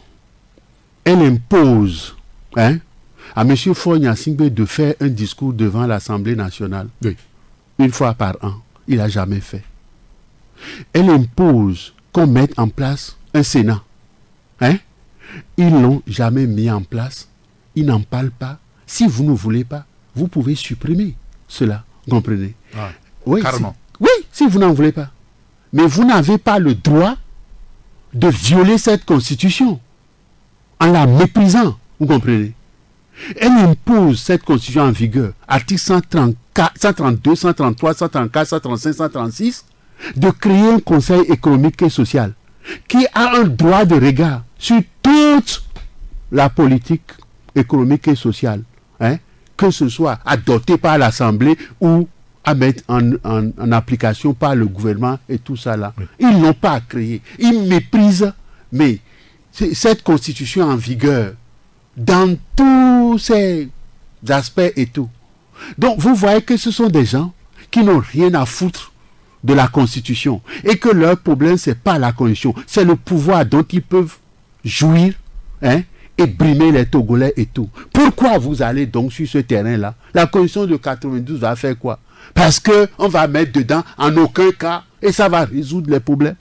elle impose à M. Faure Gnassingbé de faire un discours devant l'Assemblée nationale. Oui. Une fois par an. Il n'a jamais fait. Elle impose qu'on mette en place un Sénat. Ils ne l'ont jamais mis en place. Ils n'en parlent pas. Si vous ne voulez pas, vous pouvez supprimer cela. Vous comprenez? Oui, carrément. Si vous n'en voulez pas. Mais vous n'avez pas le droit de violer cette constitution en la méprisant. Vous comprenez? Elle impose cette constitution en vigueur, article 132, 133, 134, 135, 136, de créer un conseil économique et social qui a un droit de regard sur toute la politique économique et sociale, que ce soit adoptée par l'Assemblée ou à mettre en application par le gouvernement et tout ça là. Oui. Ils n'ont pas créé. Ils méprisent, mais cette constitution en vigueur dans tous ces aspects et tout. Donc vous voyez que ce sont des gens qui n'ont rien à foutre de la constitution et que leur problème c'est pas la constitution, c'est le pouvoir dont ils peuvent jouir et brimer les Togolais et tout. Pourquoi vous allez donc sur ce terrain-là? La constitution de 92 va faire quoi? Parce qu'on va mettre dedans en aucun cas et ça va résoudre les problèmes?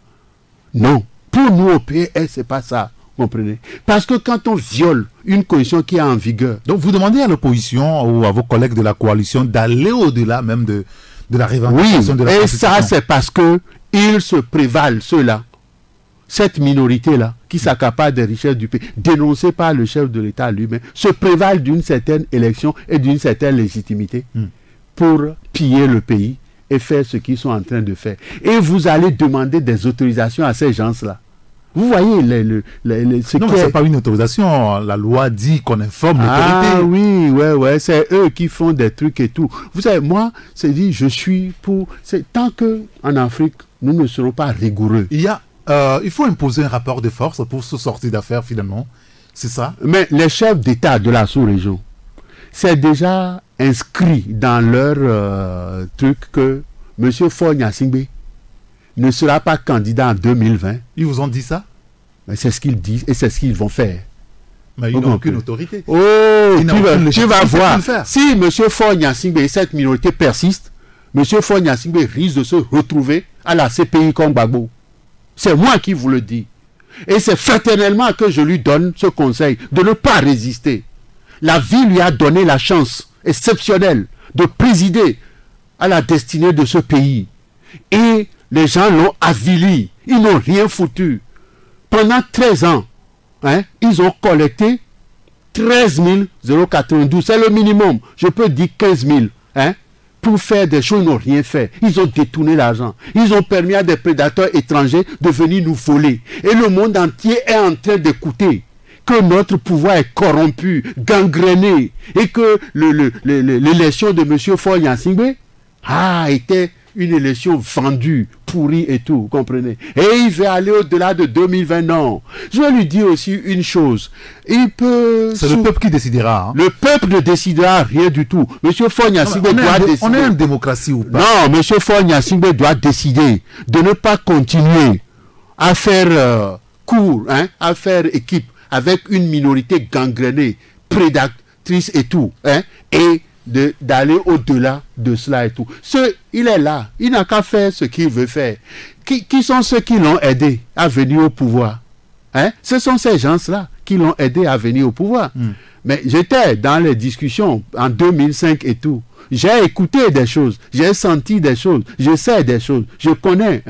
Non. Pour nous au PS, c'est pas ça. Comprenez? Parce que quand on viole une constitution qui est en vigueur... Donc vous demandez à l'opposition ou à vos collègues de la coalition d'aller au-delà même de la revendication de la constitution. Et ça c'est parce que ils se prévalent, ceux-là, cette minorité-là, qui s'accapare des richesses du pays, dénoncée par le chef de l'État lui-même, se prévalent d'une certaine élection et d'une certaine légitimité pour piller le pays et faire ce qu'ils sont en train de faire. Et vous allez demander des autorisations à ces gens-là. Vous voyez non, c'est pas une autorisation. La loi dit qu'on informe l'autorité. Ah oui, ouais, c'est eux qui font des trucs et tout. Vous savez, moi, c'est dit, je suis pour... Tant qu'en Afrique, nous ne serons pas rigoureux. Il faut imposer un rapport de force pour se sortir d'affaires finalement. C'est ça? Mais les chefs d'État de la sous-région, c'est déjà inscrit dans leur truc que M. Faure Gnassingbé ne sera pas candidat en 2020. Ils vous ont dit ça? Mais c'est ce qu'ils disent et c'est ce qu'ils vont faire. Mais ils n'ont aucune autorité. Oh, tu vas voir. Si M. Faure Gnassingbé et cette minorité persiste, M. Faure Gnassingbé risque de se retrouver à la CPI comme Gbagbo. C'est moi qui vous le dis. Et c'est fraternellement que je lui donne ce conseil de ne pas résister. La vie lui a donné la chance exceptionnelle de présider à la destinée de ce pays. Et les gens l'ont avili. Ils n'ont rien foutu. Pendant 13 ans, ils ont collecté 13 092. C'est le minimum. Je peux dire 15 000. Pour faire des choses, ils n'ont rien fait. Ils ont détourné l'argent. Ils ont permis à des prédateurs étrangers de venir nous voler. Et le monde entier est en train d'écouter que notre pouvoir est corrompu, gangréné, et que l'élection de M. Faure Gnassingbé était une élection vendue, pourrie et tout, vous comprenez? Et il veut aller au-delà de 2020, non. Je vais lui dire aussi une chose. Il peut... C'est le peuple qui décidera. Le peuple ne décidera rien du tout. M. Faure Gnassingbé doit décider. On est en démocratie ou pas? Non, M. Faure Gnassingbé doit décider de ne pas continuer à faire court à faire équipe avec une minorité gangrénée, prédatrice et tout, et d'aller au-delà de cela et tout. Il est là, il n'a qu'à faire ce qu'il veut faire. Qui sont ceux qui l'ont aidé à venir au pouvoir? Ce sont ces gens-là qui l'ont aidé à venir au pouvoir. Mais j'étais dans les discussions en 2005 et tout. J'ai écouté des choses, j'ai senti des choses, je sais des choses, je connais.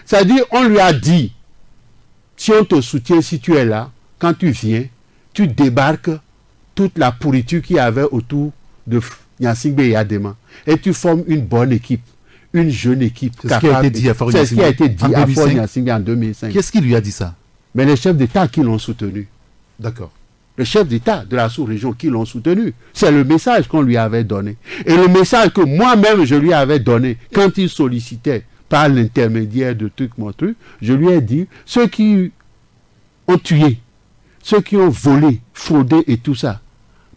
C'est-à-dire, on lui a dit, si on te soutient, si tu es là, quand tu viens, tu débarques toute la pourriture qu'il y avait autour de Gnassingbé et Adema. Et tu formes une bonne équipe, une jeune équipe. C'est ce qui a été dit à Faure Gnassingbé. C'est ce qui a été dit à Faure Gnassingbé en 2005. Qu'est-ce qui lui a dit ça? Mais les chefs d'État qui l'ont soutenu. D'accord. Les chefs d'État de la sous-région qui l'ont soutenu. C'est le message qu'on lui avait donné. Et le message que moi-même je lui avais donné quand il sollicitait par l'intermédiaire de truc mon truc, je lui ai dit, ceux qui ont tué, ceux qui ont volé, fraudé et tout ça,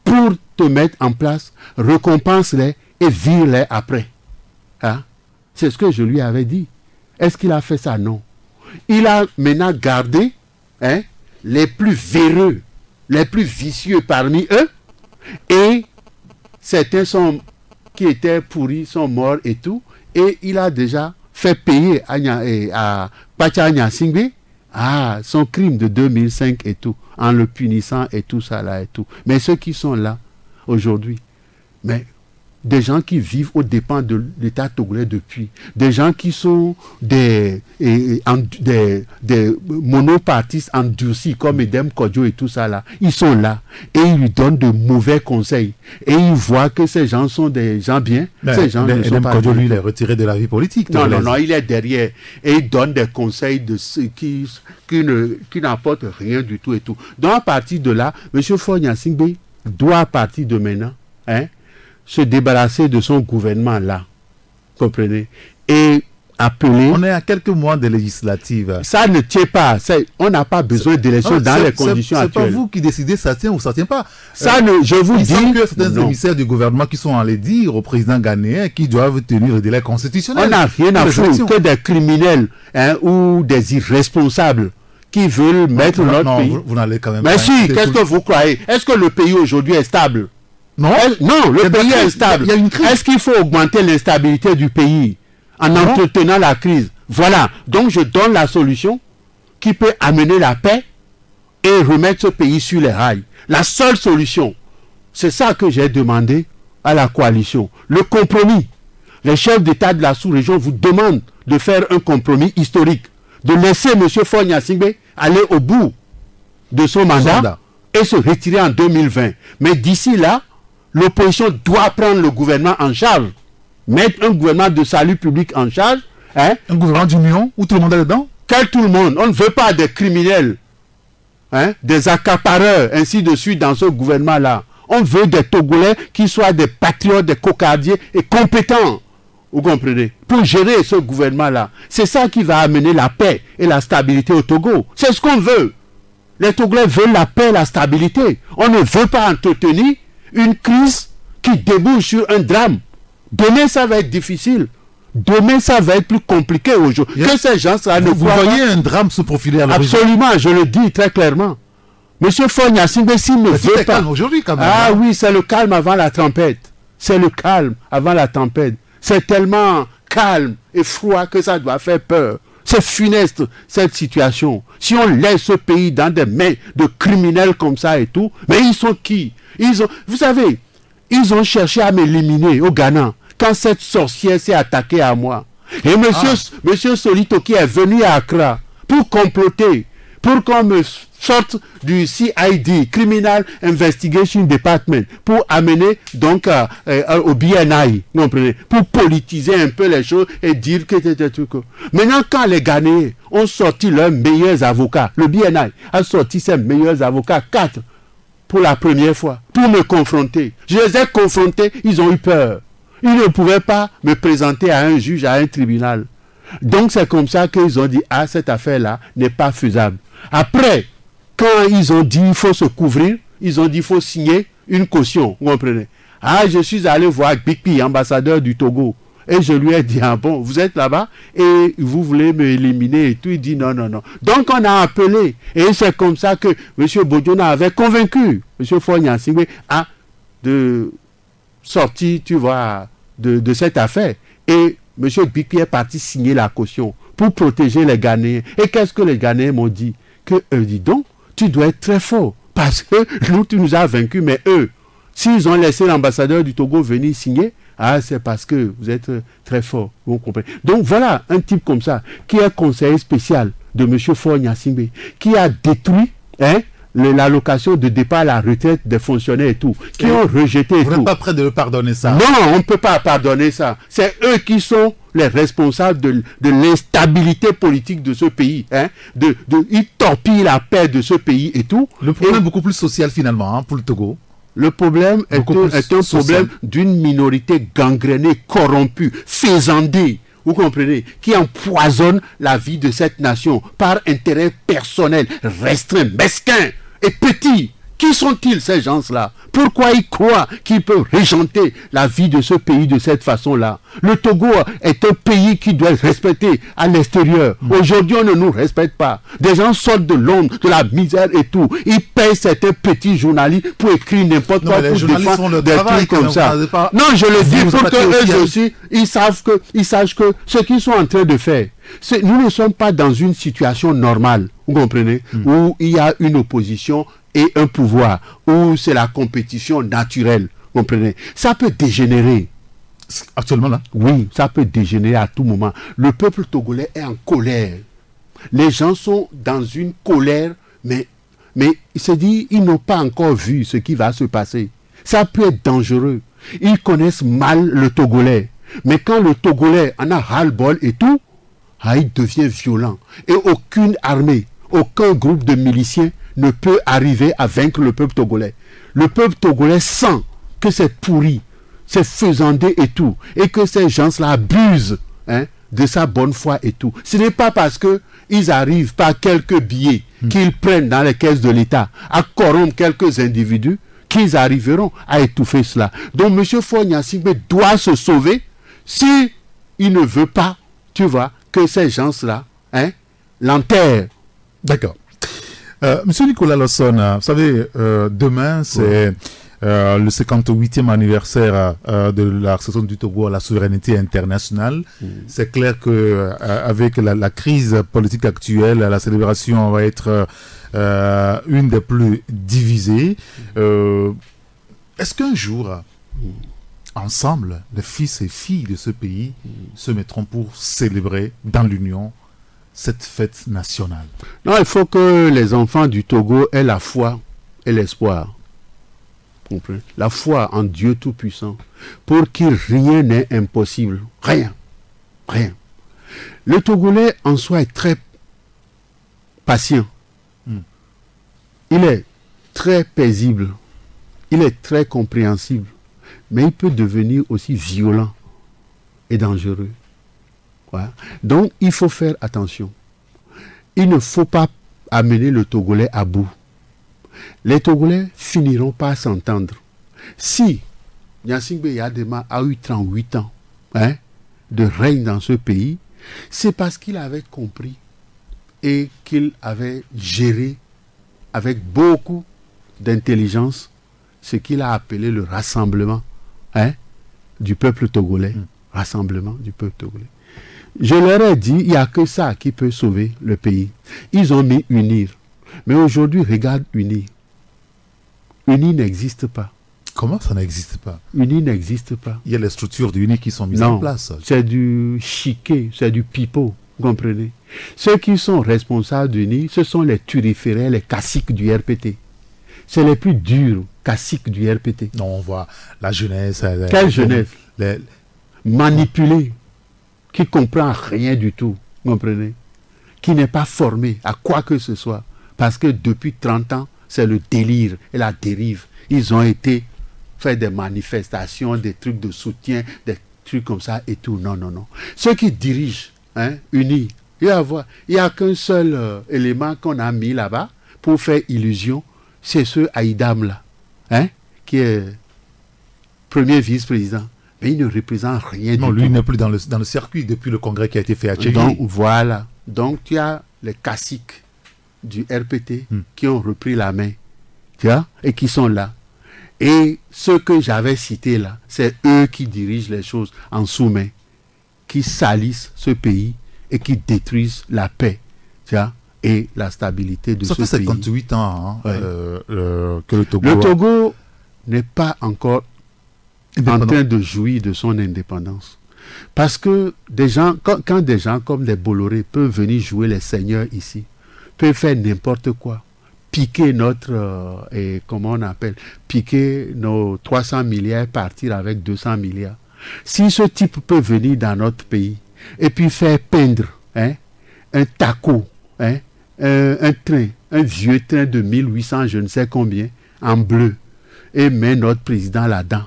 pour te mettre en place, récompense-les et vire-les après. C'est ce que je lui avais dit. Est-ce qu'il a fait ça? Non. Il a maintenant gardé les plus véreux, les plus vicieux parmi eux, et certains qui étaient pourris sont morts et tout, et il a déjà fait payer à Pacha Gnassingbé son crime de 2005 et tout, en le punissant et tout ça là et tout. Mais ceux qui sont là aujourd'hui, mais des gens qui vivent aux dépens de l'État togolais depuis, des gens qui sont des monopartistes endurcis comme Edem Kodjo et tout ça là, ils sont là et ils lui donnent de mauvais conseils et ils voient que ces gens sont des gens bien. Ces gens ne sont pas Kodjo, lui, il est retiré de la vie politique. Non, il est derrière et il donne des conseils de ceux qui n'apportent rien du tout et tout. Donc à partir de là, M. Faure Gnassingbé doit à partir de maintenant, se débarrasser de son gouvernement-là. Comprenez? Et appeler... On est à quelques mois des législatives. Ça ne tient pas. On n'a pas besoin d'élections dans les conditions actuelles. C'est pas vous qui décidez ça tient ou ça tient pas. Je vous dis... que certains émissaires du gouvernement qui sont allés dire au président ghanéen qu'ils doivent tenir le délai constitutionnel. On n'a rien à foutre que des criminels ou des irresponsables qui veulent mettre notre pays... Vous n'allez quand même pas... Mais si, qu'est-ce que vous croyez? Est-ce que le pays aujourd'hui est stable? Non, le pays est instable. Est-ce qu'il faut augmenter l'instabilité du pays en entretenant la crise? Voilà. Donc je donne la solution qui peut amener la paix et remettre ce pays sur les rails. La seule solution, c'est ça que j'ai demandé à la coalition. Le compromis. Les chefs d'État de la sous-région vous demandent de faire un compromis historique, de laisser M. Faure Gnassingbé aller au bout de son mandat et se retirer en 2020. Mais d'ici là, l'opposition doit prendre le gouvernement en charge, mettre un gouvernement de salut public en charge. Un gouvernement d'union où tout le monde est dedans? Quel tout le monde? On ne veut pas des criminels, des accapareurs, ainsi de suite dans ce gouvernement-là. On veut des Togolais qui soient des patriotes, des cocardiers et compétents, vous comprenez, pour gérer ce gouvernement-là. C'est ça qui va amener la paix et la stabilité au Togo. C'est ce qu'on veut. Les Togolais veulent la paix et la stabilité. On ne veut pas entretenir une crise qui débouche sur un drame. Demain, ça va être difficile. Demain, ça va être plus compliqué aujourd'hui. Que ces gens-là ne vous voyez un drame se profiler à l'horizon? Absolument, je le dis très clairement. Monsieur Faure Gnassingbé, s'il ne veut pas... aujourd'hui quand même. Ah oui, c'est le calme avant la tempête. C'est le calme avant la tempête. C'est tellement calme et froid que ça doit faire peur. C'est funeste, cette situation. Si on laisse ce pays dans des mains de criminels comme ça et tout, mais ils sont qui? Vous savez, ils ont cherché à m'éliminer au Ghana quand cette sorcière s'est attaquée à moi. Et monsieur Solito qui est venu à Accra pour comploter, pour qu'on me sorte du CID, Criminal Investigation Department, pour amener donc au BNI, vous comprenez, pour politiser un peu les choses et dire que c'était tout. Maintenant, quand les Ghanéens ont sorti leurs meilleurs avocats, le BNI a sorti ses meilleurs avocats, 4, pour la première fois, pour me confronter. Je les ai confrontés, ils ont eu peur. Ils ne pouvaient pas me présenter à un juge, à un tribunal. Donc c'est comme ça qu'ils ont dit, cette affaire-là n'est pas faisable. Après, quand ils ont dit il faut se couvrir, ils ont dit il faut signer une caution, vous comprenez. Je suis allé voir Bikpi, ambassadeur du Togo, Et je lui ai dit, ah bon, vous êtes là-bas et vous voulez m'éliminer et tout. Il dit non, non, non. Donc on a appelé. Et c'est comme ça que M. Bodiona avait convaincu M. Faure-Gnassingbé de sortir, tu vois, de cette affaire. Et M. Bikpi est parti signer la caution pour protéger les Ghanéens. Et qu'est-ce que les Ghanéens m'ont dit? Que dis donc, tu dois être très fort. Parce que nous, tu nous as vaincus, mais eux, s'ils ont laissé l'ambassadeur du Togo venir signer, c'est parce que vous êtes très fort, vous comprenez. Donc voilà un type comme ça, qui est conseiller spécial de M. Faure-Gnassingbé, qui a détruit l'allocation de départ à la retraite des fonctionnaires et tout, qui ont rejeté Vous n'êtes pas prêt de le pardonner ça? Non, on ne peut pas pardonner ça. C'est eux qui sont les responsables de l'instabilité politique de ce pays. Ils torpillent la paix de ce pays et tout. Le problème est beaucoup plus social finalement pour le Togo. Le problème est un problème d'une minorité gangrénée, corrompue, faisandée, vous comprenez, qui empoisonne la vie de cette nation par intérêt personnel, restreint, mesquin et petit. Qui sont-ils ces gens-là? Pourquoi ils croient qu'ils peuvent régenter la vie de ce pays de cette façon-là? Le Togo est un pays qui doit être respecté à l'extérieur. Aujourd'hui, on ne nous respecte pas. Des gens sortent de Londres, de la misère et tout. Ils payent certains petits journalistes pour écrire n'importe quoi, pour défendre des trucs comme ça. Non, je le dis pour qu'eux aussi, ils sachent que ce qu'ils sont en train de faire, nous ne sommes pas dans une situation normale, vous comprenez, où il y a une opposition et un pouvoir, où c'est la compétition naturelle, vous comprenez. Ça peut dégénérer. Actuellement là? Oui, ça peut dégénérer à tout moment. Le peuple togolais est en colère. Les gens sont dans une colère, mais il se dit, ils n'ont pas encore vu ce qui va se passer. Ça peut être dangereux. Ils connaissent mal le Togolais. Mais quand le Togolais en a ras-le-bol et tout, il devient violent. Et aucune armée, aucun groupe de miliciens ne peut arriver à vaincre le peuple togolais. Le peuple togolais sent que c'est pourri, c'est faisandé et tout, et que ces gens-là abusent de sa bonne foi et tout. Ce n'est pas parce qu'ils arrivent par quelques billets qu'ils prennent dans les caisses de l'État à corrompre quelques individus qu'ils arriveront à étouffer cela. Donc M. Faure-Gnassingbé doit se sauver si il ne veut pas, tu vois, que ces gens-là l'enterrent. D'accord. Monsieur Nicolas Lawson, vous savez, demain, c'est le 58e anniversaire de l'accession du Togo à la souveraineté internationale. C'est clair que avec la crise politique actuelle, la célébration va être une des plus divisées. Est-ce qu'un jour, ensemble, les fils et filles de ce pays se mettront pour célébrer dans l'Union cette fête nationale? Non, il faut que les enfants du Togo aient la foi et l'espoir. La foi en Dieu Tout-Puissant, pour qui rien n'est impossible. Rien. Rien. Le Togolais en soi est très patient. Il est très paisible. Il est très compréhensible. Mais il peut devenir aussi violent et dangereux. Voilà. Donc, il faut faire attention. Il ne faut pas amener le Togolais à bout. Les Togolais finiront par s'entendre. Si Gnassingbé Yadema a eu 38 ans de règne dans ce pays, c'est parce qu'il avait compris et qu'il avait géré avec beaucoup d'intelligence ce qu'il a appelé le rassemblement du peuple togolais. Rassemblement du peuple togolais. Je leur ai dit, il n'y a que ça qui peut sauver le pays. Ils ont mis unir. Mais aujourd'hui, regarde unir. Unir n'existe pas. Comment ça n'existe pas? Unir n'existe pas. Il y a les structures d'unir qui sont mises en place. C'est du chiquet, c'est du pipeau, vous comprenez? Ceux qui sont responsables d'unir, ce sont les turiféraires, les caciques du RPT. C'est les plus durs caciques du RPT. Non, on voit la jeunesse. Quelle jeunesse? Manipulée, qui comprend rien du tout, vous comprenez? Qui n'est pas formé à quoi que ce soit. Parce que depuis 30 ans, c'est le délire et la dérive. Ils ont été faire des manifestations, des trucs de soutien, des trucs comme ça et tout. Non, non, non. Ceux qui dirigent, unis, il n'y a qu'un seul élément qu'on a mis là-bas pour faire illusion, c'est ce Haïdam là, qui est premier vice-président. mais il ne représente rien Non, du lui tout. n'est plus dans le circuit depuis le congrès qui a été fait à Tchégué. Donc, voilà. Donc, tu as les caciques du RPT qui ont repris la main, tu vois, et qui sont là. Et ceux que j'avais cités là, c'est eux qui dirigent les choses en sous-main, qui salissent ce pays et qui détruisent la paix, tu vois, et la stabilité de Ça ce fait pays. 58 ans hein, Ouais. que le Togo... Le Togo n'est pas encore en Indépendant. train de jouir de son indépendance. Parce que des gens, quand des gens comme les Bolloré peuvent venir jouer les seigneurs ici, peuvent faire n'importe quoi, piquer notre, comment on appelle, piquer nos 300 milliards, partir avec 200 milliards. Si ce type peut venir dans notre pays et puis faire peindre un taco, un train, un vieux train de 1800 je ne sais combien, en bleu, et met notre président là-dedans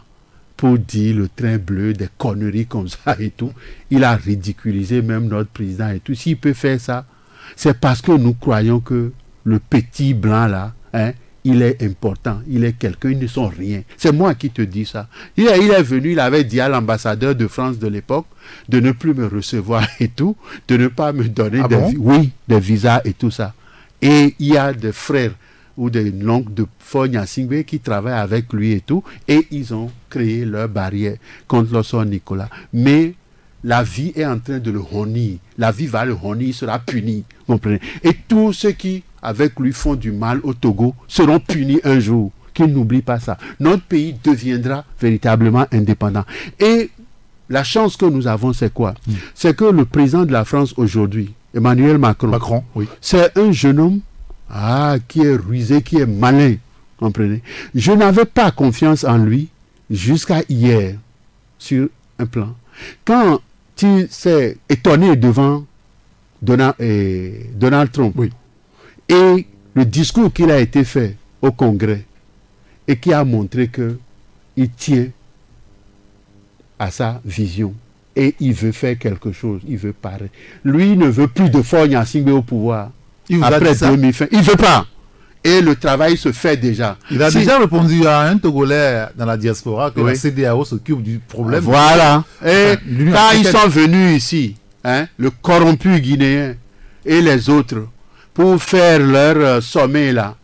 pour dire le train bleu, des conneries comme ça et tout. Il a ridiculisé même notre président et tout. S'il peut faire ça, c'est parce que nous croyons que le petit blanc là, il est important, il est quelqu'un, ils ne sont rien. C'est moi qui te dis ça. Il est venu, il avait dit à l'ambassadeur de France de l'époque de ne plus me recevoir et tout, de ne pas me donner des visas et tout ça. Et il y a des frères ou des oncles de Faure Gnassingbé qui travaillent avec lui et tout, et ils ont créé leur barrière contre le son Nicolas. Mais la vie est en train de le honir. La vie va le honir, il sera puni. Vous comprenez? Et tous ceux qui, avec lui, font du mal au Togo seront punis un jour. Qu'ils n'oublient pas ça. Notre pays deviendra véritablement indépendant. Et la chance que nous avons, c'est quoi? C'est que le président de la France aujourd'hui, Emmanuel Macron, oui. c'est un jeune homme qui est rusé, qui est malin. Comprenez? Je n'avais pas confiance en lui jusqu'à hier sur un plan. Quand tu s'est étonné devant Donald Trump, oui, et le discours qu'il a été fait au Congrès et qui a montré qu'il tient à sa vision et il veut faire quelque chose, il veut paraître. Lui ne veut plus de Faure Gnassingbé au pouvoir. Il vous a Après dit ça? 2020, il ne veut pas. Et le travail se fait déjà. Il a déjà répondu à un Togolais dans la diaspora que la CEDEAO s'occupe du problème. Voilà. Et quand ils sont venus ici, le corrompu guinéen et les autres, pour faire leur sommet là,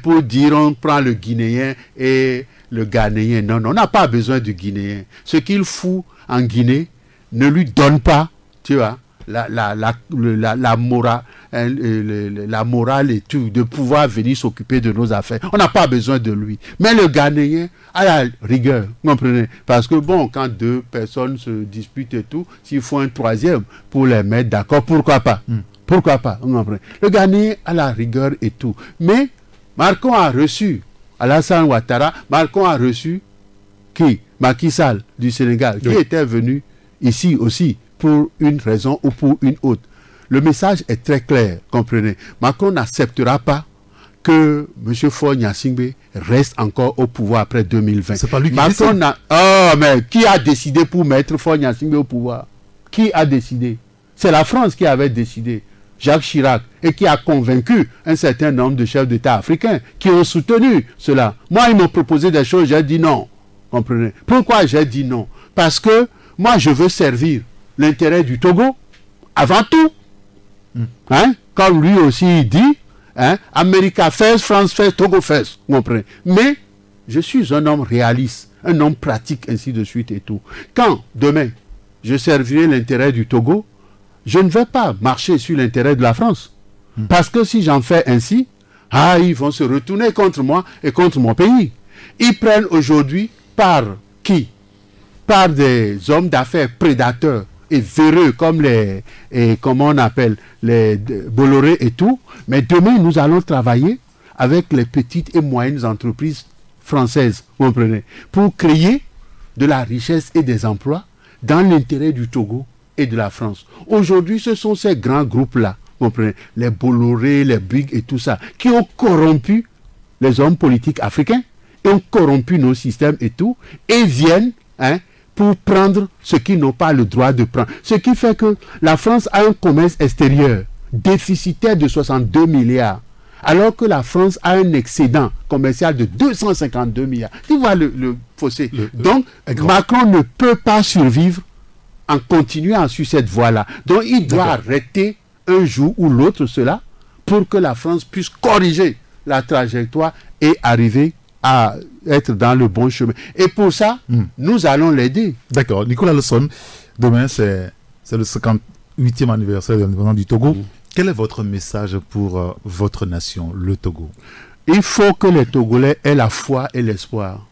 pour dire on prend le Guinéen et le Ghanéen. Non, non, on n'a pas besoin du Guinéen. Ce qu'il fout en Guinée ne lui donne pas, tu vois, la morale et tout, de pouvoir venir s'occuper de nos affaires. On n'a pas besoin de lui. Mais le Ghanéen, à la rigueur, vous comprenez? Parce que bon, quand deux personnes se disputent et tout, s'il faut un troisième pour les mettre d'accord, pourquoi pas? Pourquoi pas? Vous comprenez? Le Ghanéen, à la rigueur et tout. Mais Macron a reçu Alassane Ouattara, Macron a reçu qui? Macky Sall du Sénégal, qui était venu ici aussi pour une raison ou pour une autre. Le message est très clair, comprenez. Macron n'acceptera pas que M. Faure Gnassingbé reste encore au pouvoir après 2020. C'est pas lui qui Macron décide. mais qui a décidé pour mettre Faure Gnassingbé au pouvoir? Qui a décidé? C'est la France qui avait décidé. Jacques Chirac, et qui a convaincu un certain nombre de chefs d'État africains qui ont soutenu cela. Moi, ils m'ont proposé des choses, j'ai dit non. Comprenez? Pourquoi j'ai dit non? Parce que moi, je veux servir l'intérêt du Togo avant tout. Comme lui aussi il dit, America first, France first, Togo first. Vous comprenez? Mais je suis un homme réaliste, un homme pratique, ainsi de suite et tout. Quand demain, je servirai l'intérêt du Togo, je ne vais pas marcher sur l'intérêt de la France. Parce que si j'en fais ainsi, ils vont se retourner contre moi et contre mon pays. Ils prennent aujourd'hui par qui? Par des hommes d'affaires prédateurs et véreux comme comment on appelle, les Bolloré et tout. Mais demain, nous allons travailler avec les petites et moyennes entreprises françaises, vous comprenez, pour créer de la richesse et des emplois dans l'intérêt du Togo et de la France. Aujourd'hui, ce sont ces grands groupes-là, vous comprenez, les Bolloré, les Big et tout ça, qui ont corrompu les hommes politiques africains, et ont corrompu nos systèmes et tout, et viennent pour prendre ce qu'ils n'ont pas le droit de prendre. Ce qui fait que la France a un commerce extérieur déficitaire de 62 milliards, alors que la France a un excédent commercial de 252 milliards. Tu vois le fossé. Donc, Macron ne peut pas survivre en continuant sur cette voie-là. Donc, il doit arrêter un jour ou l'autre cela pour que la France puisse corriger la trajectoire et arriver à être dans le bon chemin. Et pour ça, nous allons l'aider. D'accord. Nicolas Losson, demain, c'est le 58e anniversaire de l'indépendance du Togo. Quel est votre message pour votre nation, le Togo? Il faut que les Togolais aient la foi et l'espoir.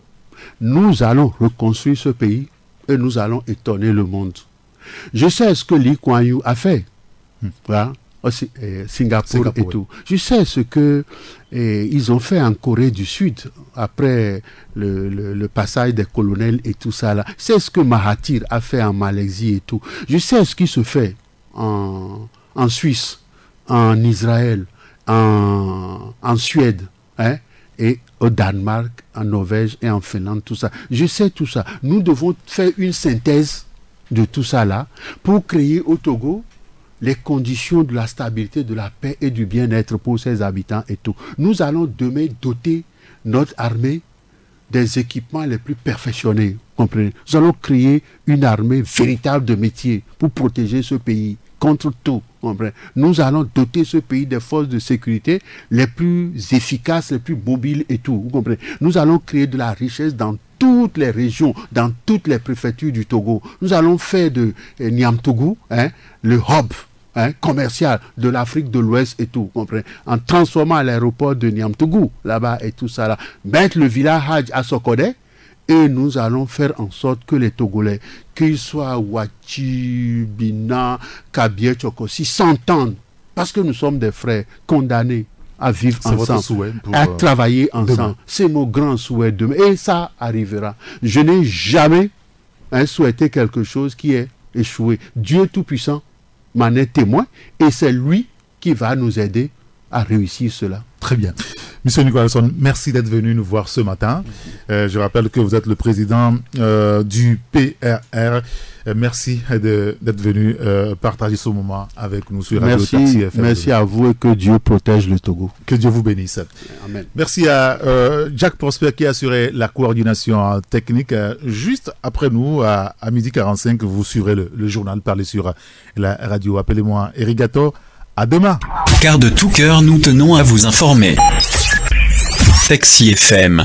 Nous allons reconstruire ce pays et nous allons étonner le monde. Je sais ce que Lee Kuan Yew a fait. Voilà. Aussi, Singapour et tout. Je sais ce que ils ont fait en Corée du Sud après le passage des colonels et tout ça là. C'est ce que Mahathir a fait en Malaisie et tout. Je sais ce qui se fait en Suisse, en Israël, en Suède, hein, et au Danemark, en Norvège et en Finlande, tout ça. Je sais tout ça. Nous devons faire une synthèse de tout ça là pour créer au Togo les conditions de la stabilité, de la paix et du bien-être pour ses habitants et tout. Nous allons demain doter notre armée des équipements les plus perfectionnés. Comprenez? Nous allons créer une armée véritable de métier pour protéger ce pays contre tout. Comprenez? Nous allons doter ce pays des forces de sécurité les plus efficaces, les plus mobiles et tout. Vous comprenez? Nous allons créer de la richesse dans toutes les régions, dans toutes les préfectures du Togo. Nous allons faire de Niamtougou, hein, le hub, hein, commercial de l'Afrique de l'Ouest et tout, comprenez, en transformant l'aéroport de Niamtougou là-bas et tout ça là, mettre le village Hadj à Sokodé, et nous allons faire en sorte que les Togolais, qu'ils soient Ouachi, Bina, Kabie, Tchokosi, s'entendent, parce que nous sommes des frères condamnés à vivre ensemble, à travailler ensemble. C'est mon grand souhait demain, et ça arrivera. Je n'ai jamais souhaité quelque chose qui est échoué. Dieu Tout-Puissant m'en est témoin, et c'est lui qui va nous aider à réussir cela. Très bien. Monsieur Nicolas Losson, merci d'être venu nous voir ce matin. Je rappelle que vous êtes le président du PRR. Merci d'être venu partager ce moment avec nous sur Radio Taxi FM. Merci à vous et que Dieu protège le Togo. Que Dieu vous bénisse. Amen. Merci à Jack Prosper qui a assuré la coordination technique. Juste après nous, à 12h45, vous suivrez le journal parlé sur la radio. Appelez-moi Erigato. À demain. Car de tout cœur, nous tenons à vous informer. Taxi FM.